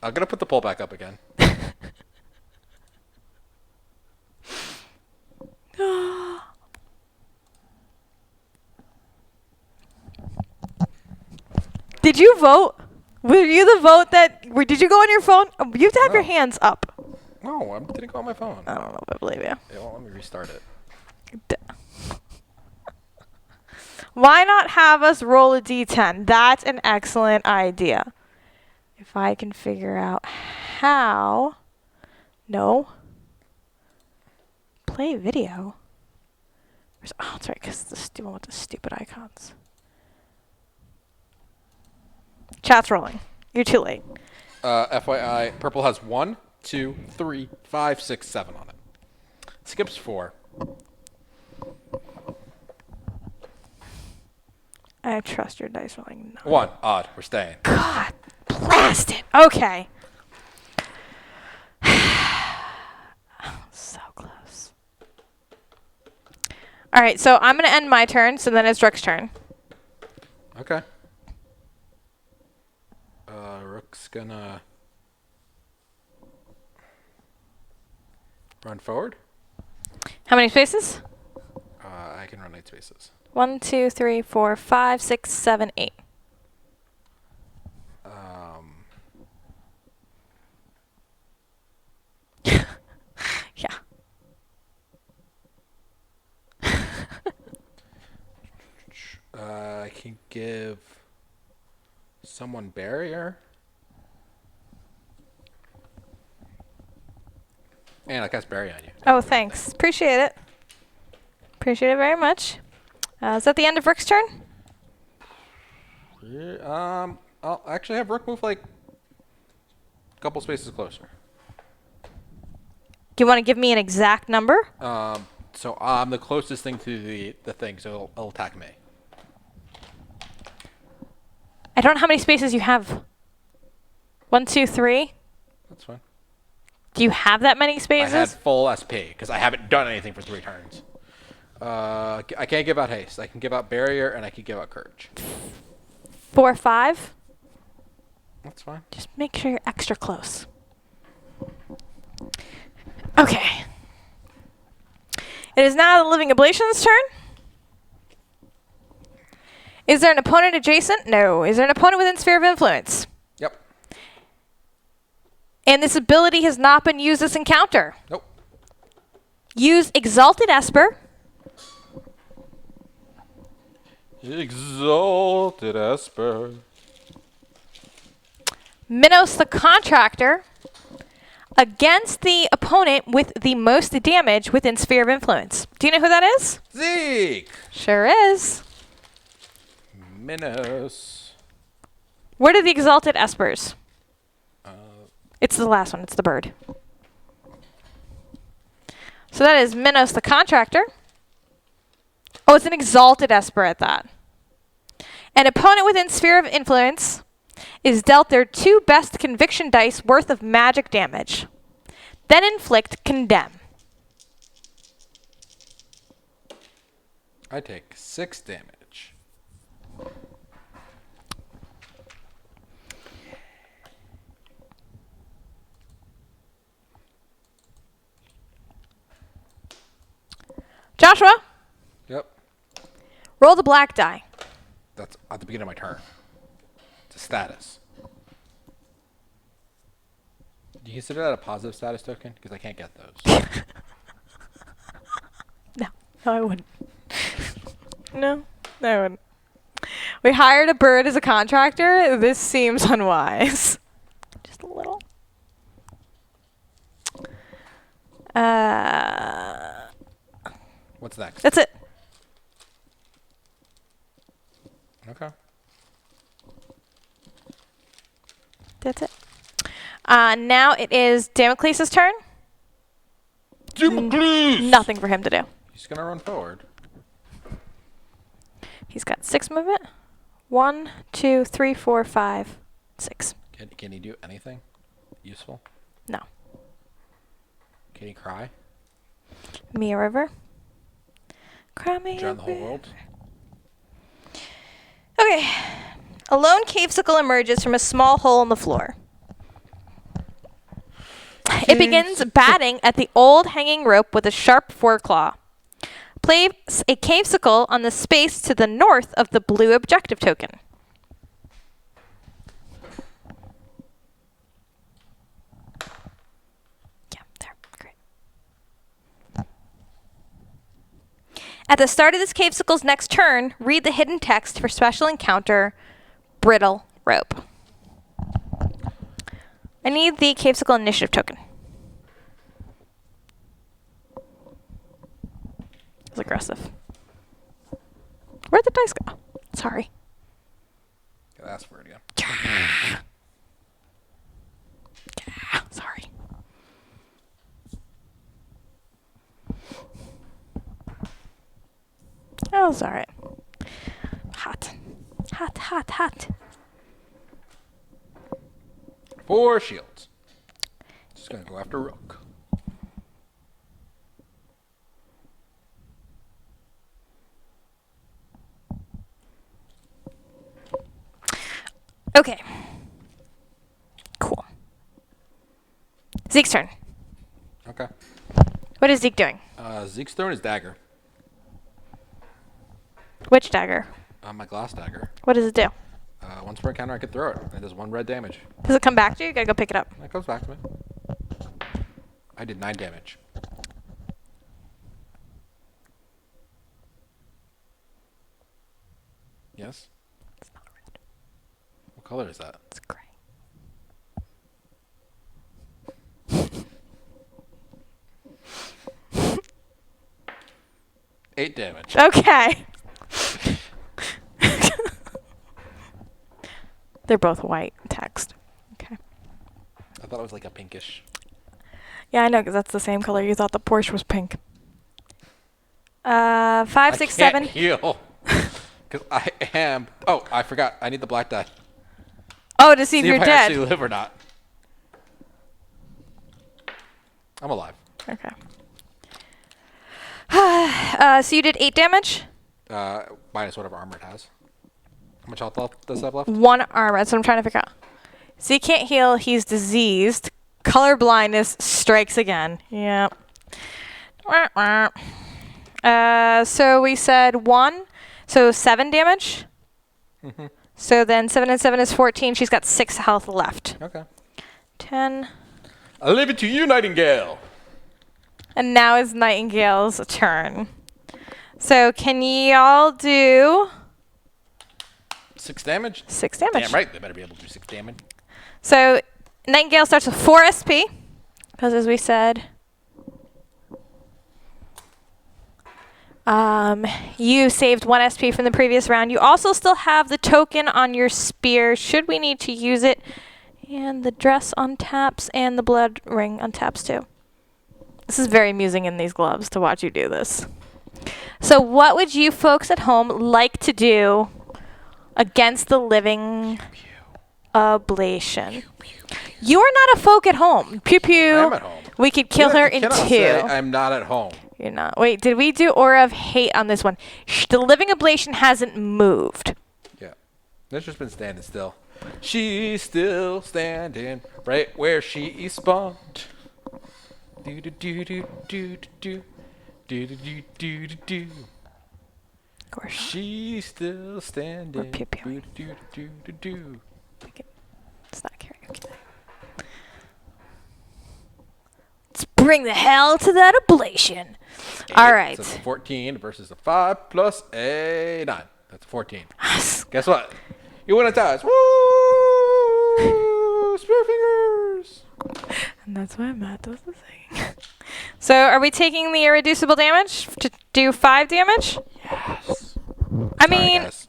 I'm going to put the poll back up again. Did you vote? Were you the vote that... Did you go on your phone? Oh, you have to have your hands up. No, I didn't go on my phone. I don't know if I believe you. It won't let me restart it. Why not have us roll a d10? That's an excellent idea. If I can figure out how... No. Play video? Oh, that's right, because the stupid with the stupid icons. Chat's rolling. You're too late. FYI, purple has 1, 2, 3, 5, 6, 7 on it. Skips 4. I trust your dice rolling. No. 1. Odd. We're staying. God, blast it. Okay. So close. All right, so I'm going to end my turn, so then it's Rook's turn. Okay. Rook's gonna... Run forward. How many spaces? I can run 8 spaces. 1, 2, 3, 4, 5, 6, 7, 8. Yeah. I can give someone barrier. And I cast barrier on you. Oh, thanks. Appreciate it. Appreciate it very much. Is that the end of Rook's turn? Yeah, I'll actually have Rook move like a couple spaces closer. Do you want to give me an exact number? So I'm the closest thing to the thing, so it'll attack me. I don't know how many spaces you have. 1, 2, 3. That's fine. Do you have that many I spaces? had full SP because I haven't done anything for 3 turns. I can't give out haste. I can give out barrier and I can give out courage. 4, 5. That's fine. Just make sure you're extra close. Okay. It is now the Living Ablation's turn. Is there an opponent adjacent? No. Is there an opponent within sphere of influence? Yep. And this ability has not been used this encounter. Nope. Use Exalted Esper. Exalted Esper. Minos the Contractor against the opponent with the most damage within sphere of influence. Do you know who that is? Zeke. Sure is. Minos. What are the Exalted Espers? It's the last one. It's the bird. So that is Minos the Contractor. Oh, it's an Exalted Esper at that. An opponent within sphere of influence is dealt their 2 best conviction dice worth of magic damage. Then inflict condemn. I take 6 damage. Joshua, Yep. roll the black die. That's at the beginning of my turn. It's a status. Do you consider that a positive status token? Because I can't get those. No, I wouldn't. No, I wouldn't. We hired a bird as a contractor. This seems unwise. Just a little. What's next? That's it. Okay. That's it. Now it is Damocles' turn. Nothing for him to do. He's going to run forward. He's got 6 movement. 1, 2, 3, 4, 5, 6. Can he do anything useful? No. Can he cry? Me a river. Cry me a Drown the whole river. world? Okay. A lone cavesicle emerges from a small hole in the floor. It begins batting at the old hanging rope with a sharp foreclaw. Place a cavesicle on the space to the north of the blue objective token. Yeah, there. Great. At the start of this cavesicle's next turn, read the hidden text for special encounter Brittle Rope. I need the cavesicle initiative token. It's aggressive. Where'd the dice go? Sorry. Gotta ask for it again. Sorry. Oh, it's alright. Hot. Hot, hot, hot. 4 shields. Just gonna go after Rook. Okay. Cool. Zeke's turn. Okay. What is Zeke doing? Zeke's throwing his dagger. Which dagger? My glass dagger. What does it do? Once per encounter, I can throw it. It does 1 red damage. Does it come back to you? You gotta go pick it up. That comes back to me. I did 9 damage. Yes? It's not red. What color is that? It's gray. 8 damage. Okay. They're both white text. Okay. I thought it was like a pinkish. Yeah, I know, because that's the same color you thought the Porsche was pink. 5, 6, 7. I can't heal. Because I am... Oh, I forgot. I need the black die. Oh, to see if you're I dead. actually live or not. I'm alive. Okay. So you did 8 damage? Minus whatever armor it has. How much health does that have left? 1 armor. That's what I'm trying to figure out. So he can't heal. He's diseased. Color blindness strikes again. Yep. So we said 1. So 7 damage. Mm-hmm. So then 7 and 7 is 14. She's got 6 health left. Okay. 10. I'll leave it to you, Nightingale. And now is Nightingale's turn. So can y'all do 6 damage? 6 damage? Damn right, they better be able to do 6 damage. So Nightingale starts with 4 SP, because as we said, you saved 1 SP from the previous round. You also still have the token on your spear, should we need to use it, and the dress on taps, and the blood ring on taps too. This is very amusing in these gloves to watch you do this. So what would you folks at home like to do against the living ablation? You are not a folk at home. Pew pew. I am at home. We could kill her in 2. Say I'm not at home. You're not. Wait, did we do Aura of Hate on this one? The living ablation hasn't moved. Yeah. It's just been standing still. She's still standing right where she spawned. Do do do do do do do do do do do. Of course. She's still standing. We're pew-pewing. Do do do do do. It's not karaoke. Let's bring the hell to that ablation. All right. So it's a 14 versus a 5 plus a 9. That's 14. Guess what? You win a toss. Woo! Spear fingers. And that's why Matt does the thing. So are we taking the irreducible damage to do 5 damage? Yes. I mean, Yes.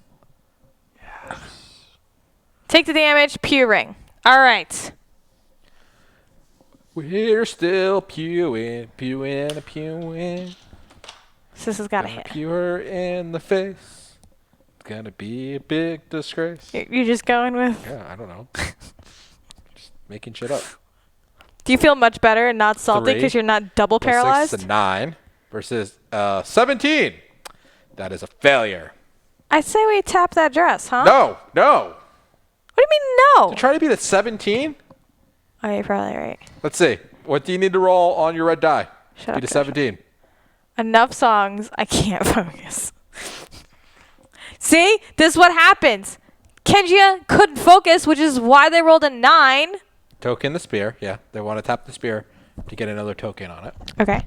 take the damage, pew ring. All right. We're still pewing, pewing. So this has got to Gonna hit. pew her in the face. It's gonna be a big disgrace. You're just going with... Yeah, I don't know. Just making shit up. Do you feel much better and not salty 3 because you're not double plus paralyzed? 6 is a 9 versus 17. That is a failure. I say we tap that dress, huh? No. What do you mean no? To try to beat a 17? Oh, you're probably right. Let's see. What do you need to roll on your red die? Shut Beat up, a 17. Enough songs. I can't focus. See? This is what happens. Kenjia couldn't focus, which is why they rolled a 9. Token the spear. Yeah, they want to tap the spear to get another token on it. Okay.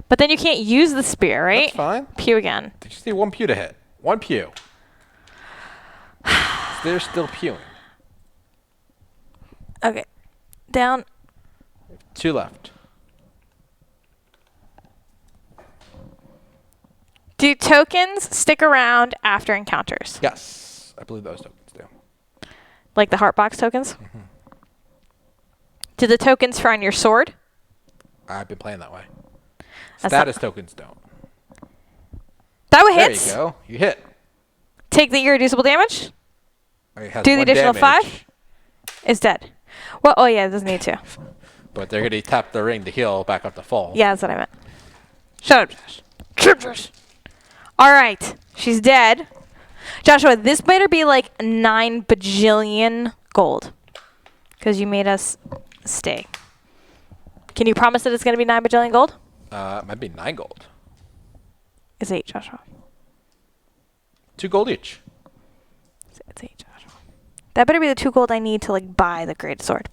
But then you can't use the spear, right? That's fine. Pew again. They just need 1 pew to hit. 1 pew. They're still pewing. Okay. Down. 2 left. Do tokens stick around after encounters? Yes, I believe those tokens do. Like the heart box tokens? Mm-hmm. Do the tokens for on your sword? I've been playing that way. That's Status tokens don't. That what There hits? you go. You hit. Take the irreducible damage? It has Do the 1 additional damage, 5? Is dead. Well, oh yeah, it doesn't need to. But they're going to tap the ring to heal back up to full. Yeah, that's what I meant. Shut up, Josh. Shut up, Josh. All right, she's dead. Joshua, this better be like 9 bajillion gold. Because you made us stay. Can you promise that it's going to be 9 bajillion gold? It might be 9 gold. It's 8, Joshua. 2 gold each. It's 8, Joshua. That better be the 2 gold I need to like buy the great sword.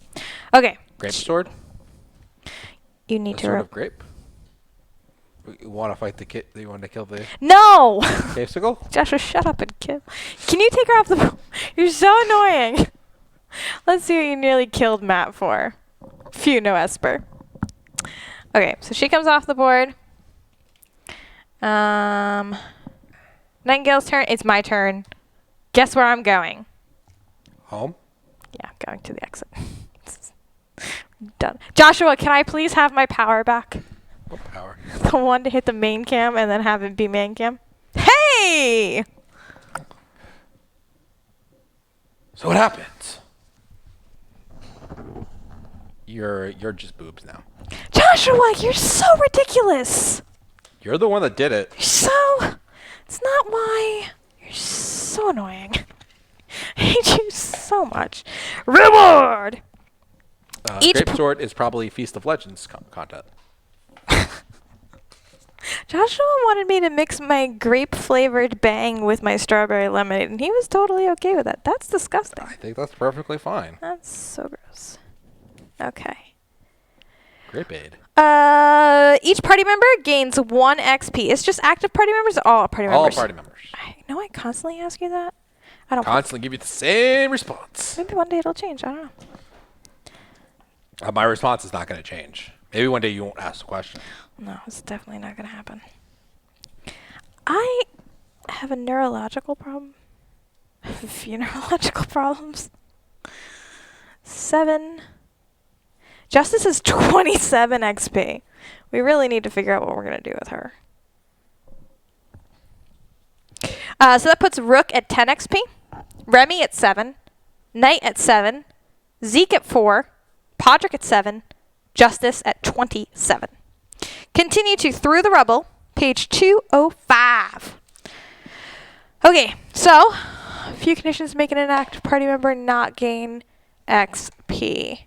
Okay. Grape sword. You need The to. sword of grape. You want to fight the kid? You want to kill the No! Capesicle? Joshua, shut up and kill. Can you take her off the board? You're so annoying. Let's see what you nearly killed Matt for. Phew, no Esper. Okay, so she comes off the board. Nightingale's turn. It's my turn. Guess where I'm going? Home. Yeah, going to the exit. Done. Joshua, can I please have my power back? What power? The one to hit the main cam and then have it be main cam. Hey! So what happens? You're just boobs now. Joshua, you're so ridiculous. You're the one that did it. You're so... It's not why. You're so annoying. I hate you so much. Reward! Grape sword is probably Feast of Legends content. Joshua wanted me to mix my grape-flavored bang with my strawberry lemonade, and he was totally okay with that. That's disgusting. I think that's perfectly fine. That's so gross. Okay. Grape aid. Each party member gains 1 XP. It's just active party members or all party members? All party members. I know I constantly ask you that. I don't Constantly give you the same response. Maybe one day it'll change. I don't know. My response is not going to change. Maybe one day you won't ask the question. No, it's definitely not going to happen. I have a neurological problem. I have a few neurological problems. 7. Justice is 27 XP. We really need to figure out what we're going to do with her. So that puts Rook at 10 XP. Remi at 7. Knight at 7. Zeke at 4. Podrick at 7. Justice at 27. Continue to Through the Rubble, page 205. Okay, so a few conditions make an active party member not gain XP.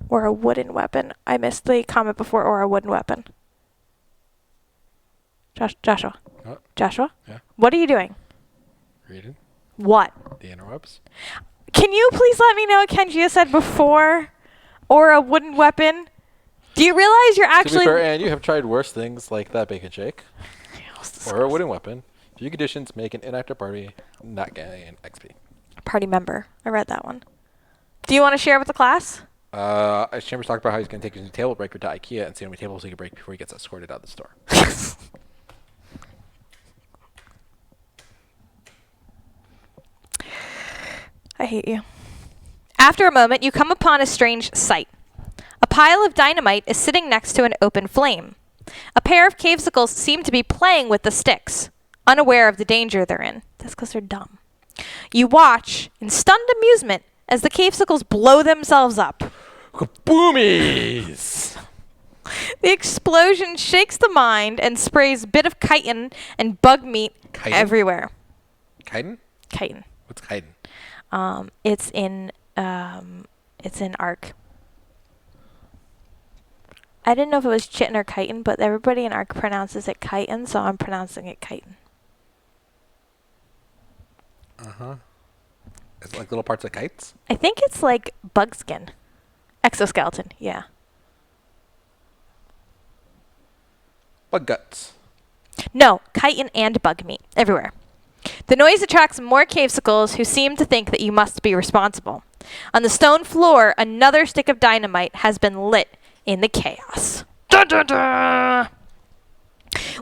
Or a wooden weapon. I missed the comment before, or a wooden weapon. Joshua. What? Joshua? Yeah. What are you doing? Reading What? the interwebs. Can you please let me know what Kenjia said before? Or a wooden weapon? Do you realize you're actually... To be fair, and you have tried worse things like that bacon shake. Or a wooden weapon. Few conditions make an inactive party not gain XP. Party member. I read that one. Do you want to share with the class? Chambers talked about how he's going to take his new table break to IKEA and see how many tables he can break before he gets escorted out of the store. I hate you. After a moment, you come upon a strange sight. A pile of dynamite is sitting next to an open flame. A pair of cavesicles seem to be playing with the sticks, unaware of the danger they're in. That's because they're dumb. You watch in stunned amusement as the cavesicles blow themselves up. Boomies! The explosion shakes the mind and sprays bit of chitin and bug meat everywhere. Chitin? Chitin. What's chitin? It's in Arc. I didn't know if it was chitin or chitin, but everybody in Arc pronounces it chitin, so I'm pronouncing it chitin. Uh-huh. It's like little parts of kites? I think it's like bug skin. Exoskeleton, yeah. Bug guts. No, chitin and bug meat, everywhere. The noise attracts more cavesicles who seem to think that you must be responsible. On the stone floor, another stick of dynamite has been lit in the chaos. Dun, dun, dun.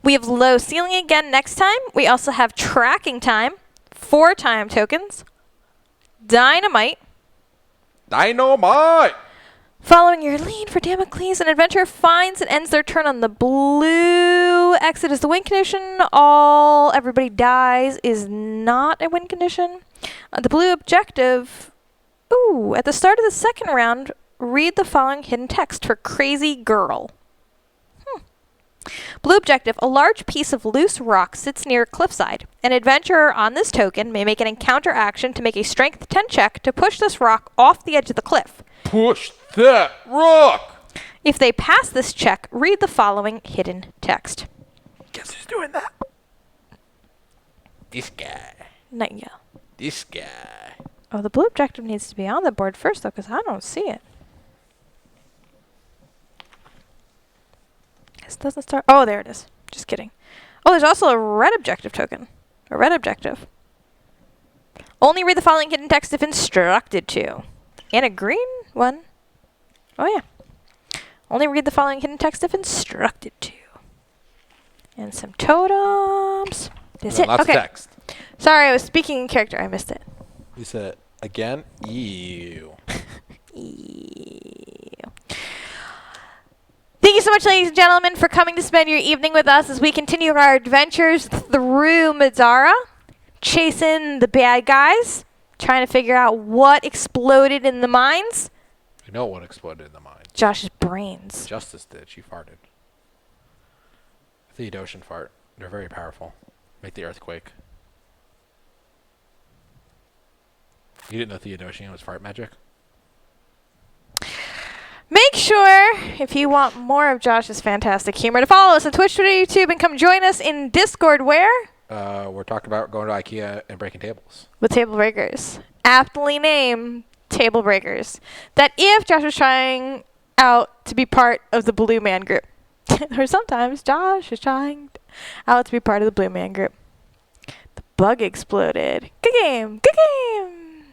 We have low ceiling again next time. We also have tracking time, 4 time tokens, dynamite. Dynamite! Following your lead for Damocles, an adventurer finds and ends their turn on the blue exit is the win condition. Everybody dies is not a win condition. The blue objective. Ooh, at the start of the second round, read the following hidden text for Crazy Girl. Blue objective. A large piece of loose rock sits near a cliffside. An adventurer on this token may make an encounter action to make a strength 10 check to push this rock off the edge of the cliff. Push that rock! If they pass this check, read the following hidden text. Guess who's doing that? This guy. Nightingale. This guy. Oh, the blue objective needs to be on the board first, though, because I don't see it. This doesn't start. Oh, there it is. Just kidding. Oh, there's also a red objective token. A red objective. Only read the following hidden text if instructed to. And a green one. Oh, yeah. Only read the following hidden text if instructed to. And some totems. That's it. Lots Okay. of text. Sorry, I was speaking in character. I missed it. You said again? Ew. Ew. Thank you so much, ladies and gentlemen, for coming to spend your evening with us as we continue our adventures through Middara, chasing the bad guys, trying to figure out what exploded in the mines. You know what exploded in the mine? Josh's brains. Justice did. She farted. The Theodosian fart. They're very powerful. Make the earthquake. You didn't know Theodosian was fart magic? Make sure, if you want more of Josh's fantastic humor, to follow us on Twitch, Twitter, YouTube, and come join us in Discord, where? We're talking about going to IKEA and breaking tables. With Table Breakers. Aptly named Table Breakers. That if Josh was trying out to be part of the Blue Man group, or sometimes Josh is trying out to be part of the Blue Man group. The bug exploded. Good game. Good game.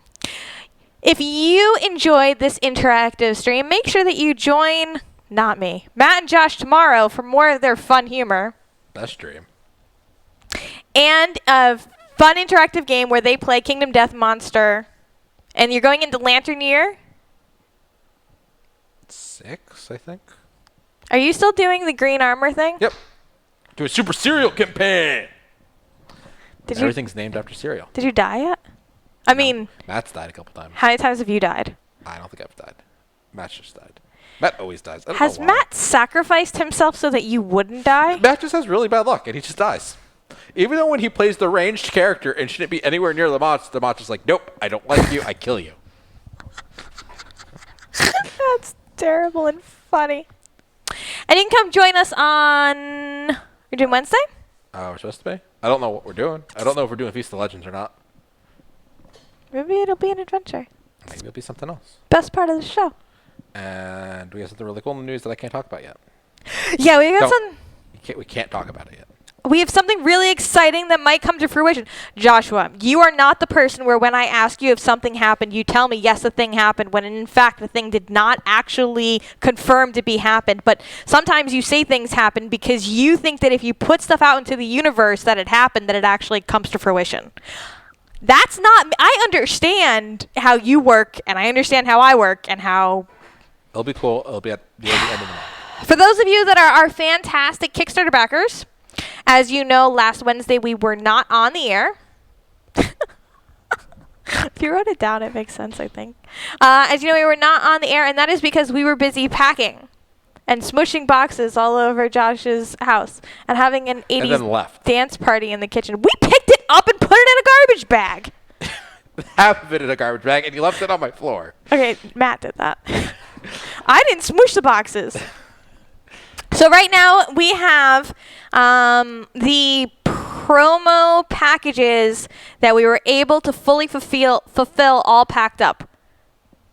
If you enjoyed this interactive stream, make sure that you join, not me, Matt and Josh tomorrow for more of their fun humor. Best dream. And a fun interactive game where they play Kingdom Death Monster. And you're going into Lantern Year. 6, I think. Are you still doing the green armor thing? Yep. Do a super cereal campaign. Did Everything's named after cereal. Did you die yet? I mean, Matt's died a couple times. how many times have you died? I don't think I've died. Matt's just died. Matt always dies. I don't Has know why. Matt sacrificed himself so that you wouldn't die? Matt just has really bad luck, and he just dies. Even though when he plays the ranged character and shouldn't be anywhere near the monster's like, nope, I don't like you, I kill you. That's terrible and funny. And you can come join us on... You're doing Wednesday? We're supposed to be? I don't know what we're doing. I don't know if we're doing Feast of Legends or not. Maybe it'll be an adventure. Maybe it'll be something else. Best part of the show. And we have something really cool in the news that I can't talk about yet. Yeah, we got some... We can't talk about it yet. We have something really exciting that might come to fruition. Joshua, you are not the person where when I ask you if something happened, you tell me, yes, the thing happened, when in fact the thing did not actually confirm to be happened. But sometimes you say things happen because you think that if you put stuff out into the universe that it happened, that it actually comes to fruition. That's not... I understand how you work, and I understand how I work, and how... It'll be cool. It'll be at the end of the month. For those of you that are our fantastic Kickstarter backers... As you know, last Wednesday we were not on the air. If you wrote it down, it makes sense, I think. As you know, we were not on the air, and that is because we were busy packing and smushing boxes all over Josh's house and having an 80s dance party in the kitchen. We picked it up and put it in a garbage bag. Half of it in a garbage bag, and you left it on my floor. Okay, Matt did that. I didn't smush the boxes. So right now we have the promo packages that we were able to fully fulfill all packed up.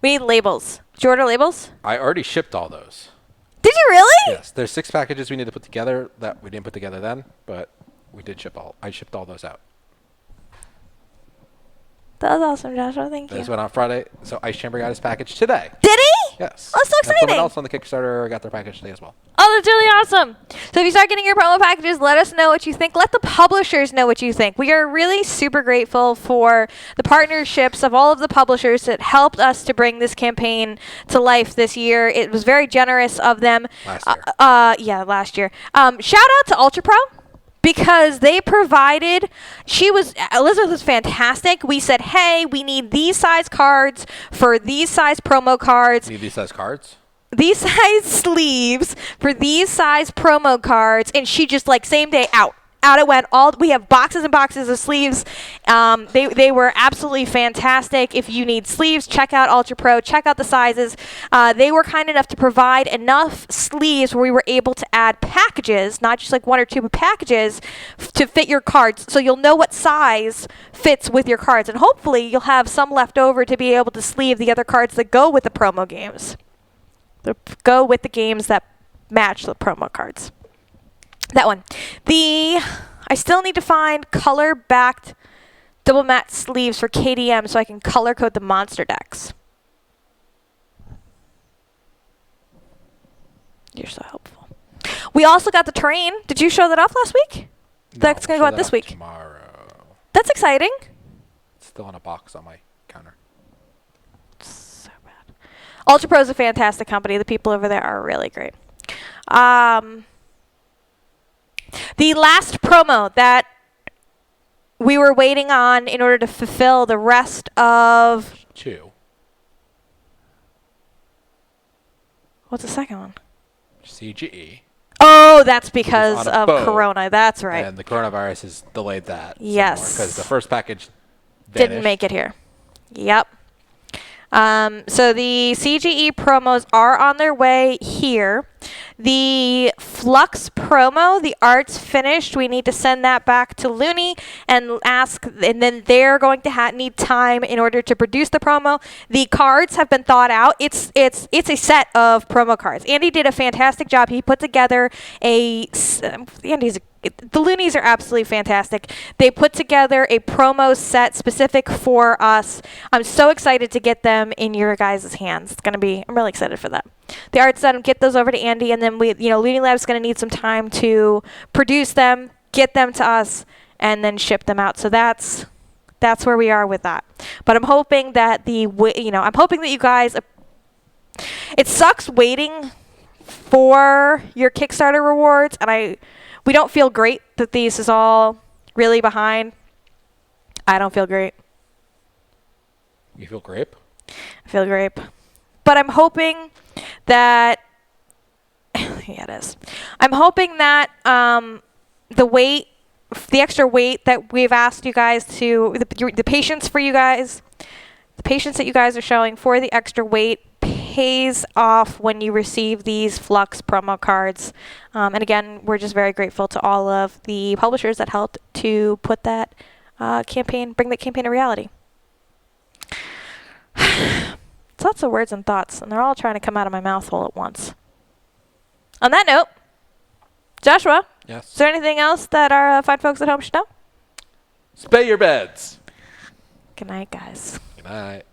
We need labels. Did you order labels? I already shipped all those. Did you really? Yes. There's 6 packages we need to put together that we didn't put together then, but we did ship all. I shipped all those out. That was awesome, Joshua. Thank you. This went on Friday, so Ice Chamber got his package today. Did he? Yes. Oh, so And exciting. someone else on the Kickstarter got their package today as well. Oh, that's really awesome. So if you start getting your promo packages, let us know what you think. Let the publishers know what you think. We are really super grateful for the partnerships of all of the publishers that helped us to bring this campaign to life this year. It was very generous of them. Last year. Last year. Shout out to Ultra Pro. Because they provided, Elizabeth was fantastic. We said, hey, we need these size cards for these size promo cards. Need these size cards? These size sleeves for these size promo cards. And she just same day out. out it went. We have boxes and boxes of sleeves. They were absolutely fantastic. If you need sleeves, check out Ultra Pro. Check out the sizes. They were kind enough to provide enough sleeves where we were able to add packages, not just like one or two, but packages to fit your cards. So you'll know what size fits with your cards. And hopefully you'll have some left over to be able to sleeve the other cards that go with the promo games. Go with the games that match the promo cards. That one. I still need to find color-backed double matte sleeves for KDM so I can color code the monster decks. You're so helpful. We also got the terrain. Did you show that off last week? That's going to go out this week. Tomorrow. That's exciting. It's still in a box on my counter. So bad. Ultra Pro is a fantastic company. The people over there are really great. The last promo that we were waiting on in order to fulfill the rest of... 2. What's the second one? CGE. Oh, that's because of Corona. That's right. And the coronavirus has delayed that. Yes. Because the first package didn't make it here. Yep. So the CGE promos are on their way here. The Flux promo, the art's finished. We need to send that back to Looney and ask, and then they're going to need time in order to produce the promo. The cards have been thought out. It's a set of promo cards. Andy did a fantastic job. He put together the Loonies are absolutely fantastic. They put together a promo set specific for us. I'm so excited to get them in your guys' hands. I'm really excited for that. The art's done. Get those over to Andy, and then Looney Lab's going to need some time to produce them, get them to us, and then ship them out. So that's where we are with that. But I'm hoping that you guys. It sucks waiting for your Kickstarter rewards, and we don't feel great that this is all really behind. I don't feel great. You feel grape? I feel grape. But I'm hoping that... yeah, it is. I'm hoping that the extra weight that we've asked you guys to... The patience for you guys... The patience that you guys are showing for the extra weight pays off when you receive these Flux promo cards. And again, we're just very grateful to all of the publishers that helped to put that campaign, bring that campaign to reality. It's lots of words and thoughts, and they're all trying to come out of my mouth all at once. On that note, Joshua, yes. Is there anything else that our fine folks at home should know? Spay your beds. Good night, guys. Good night.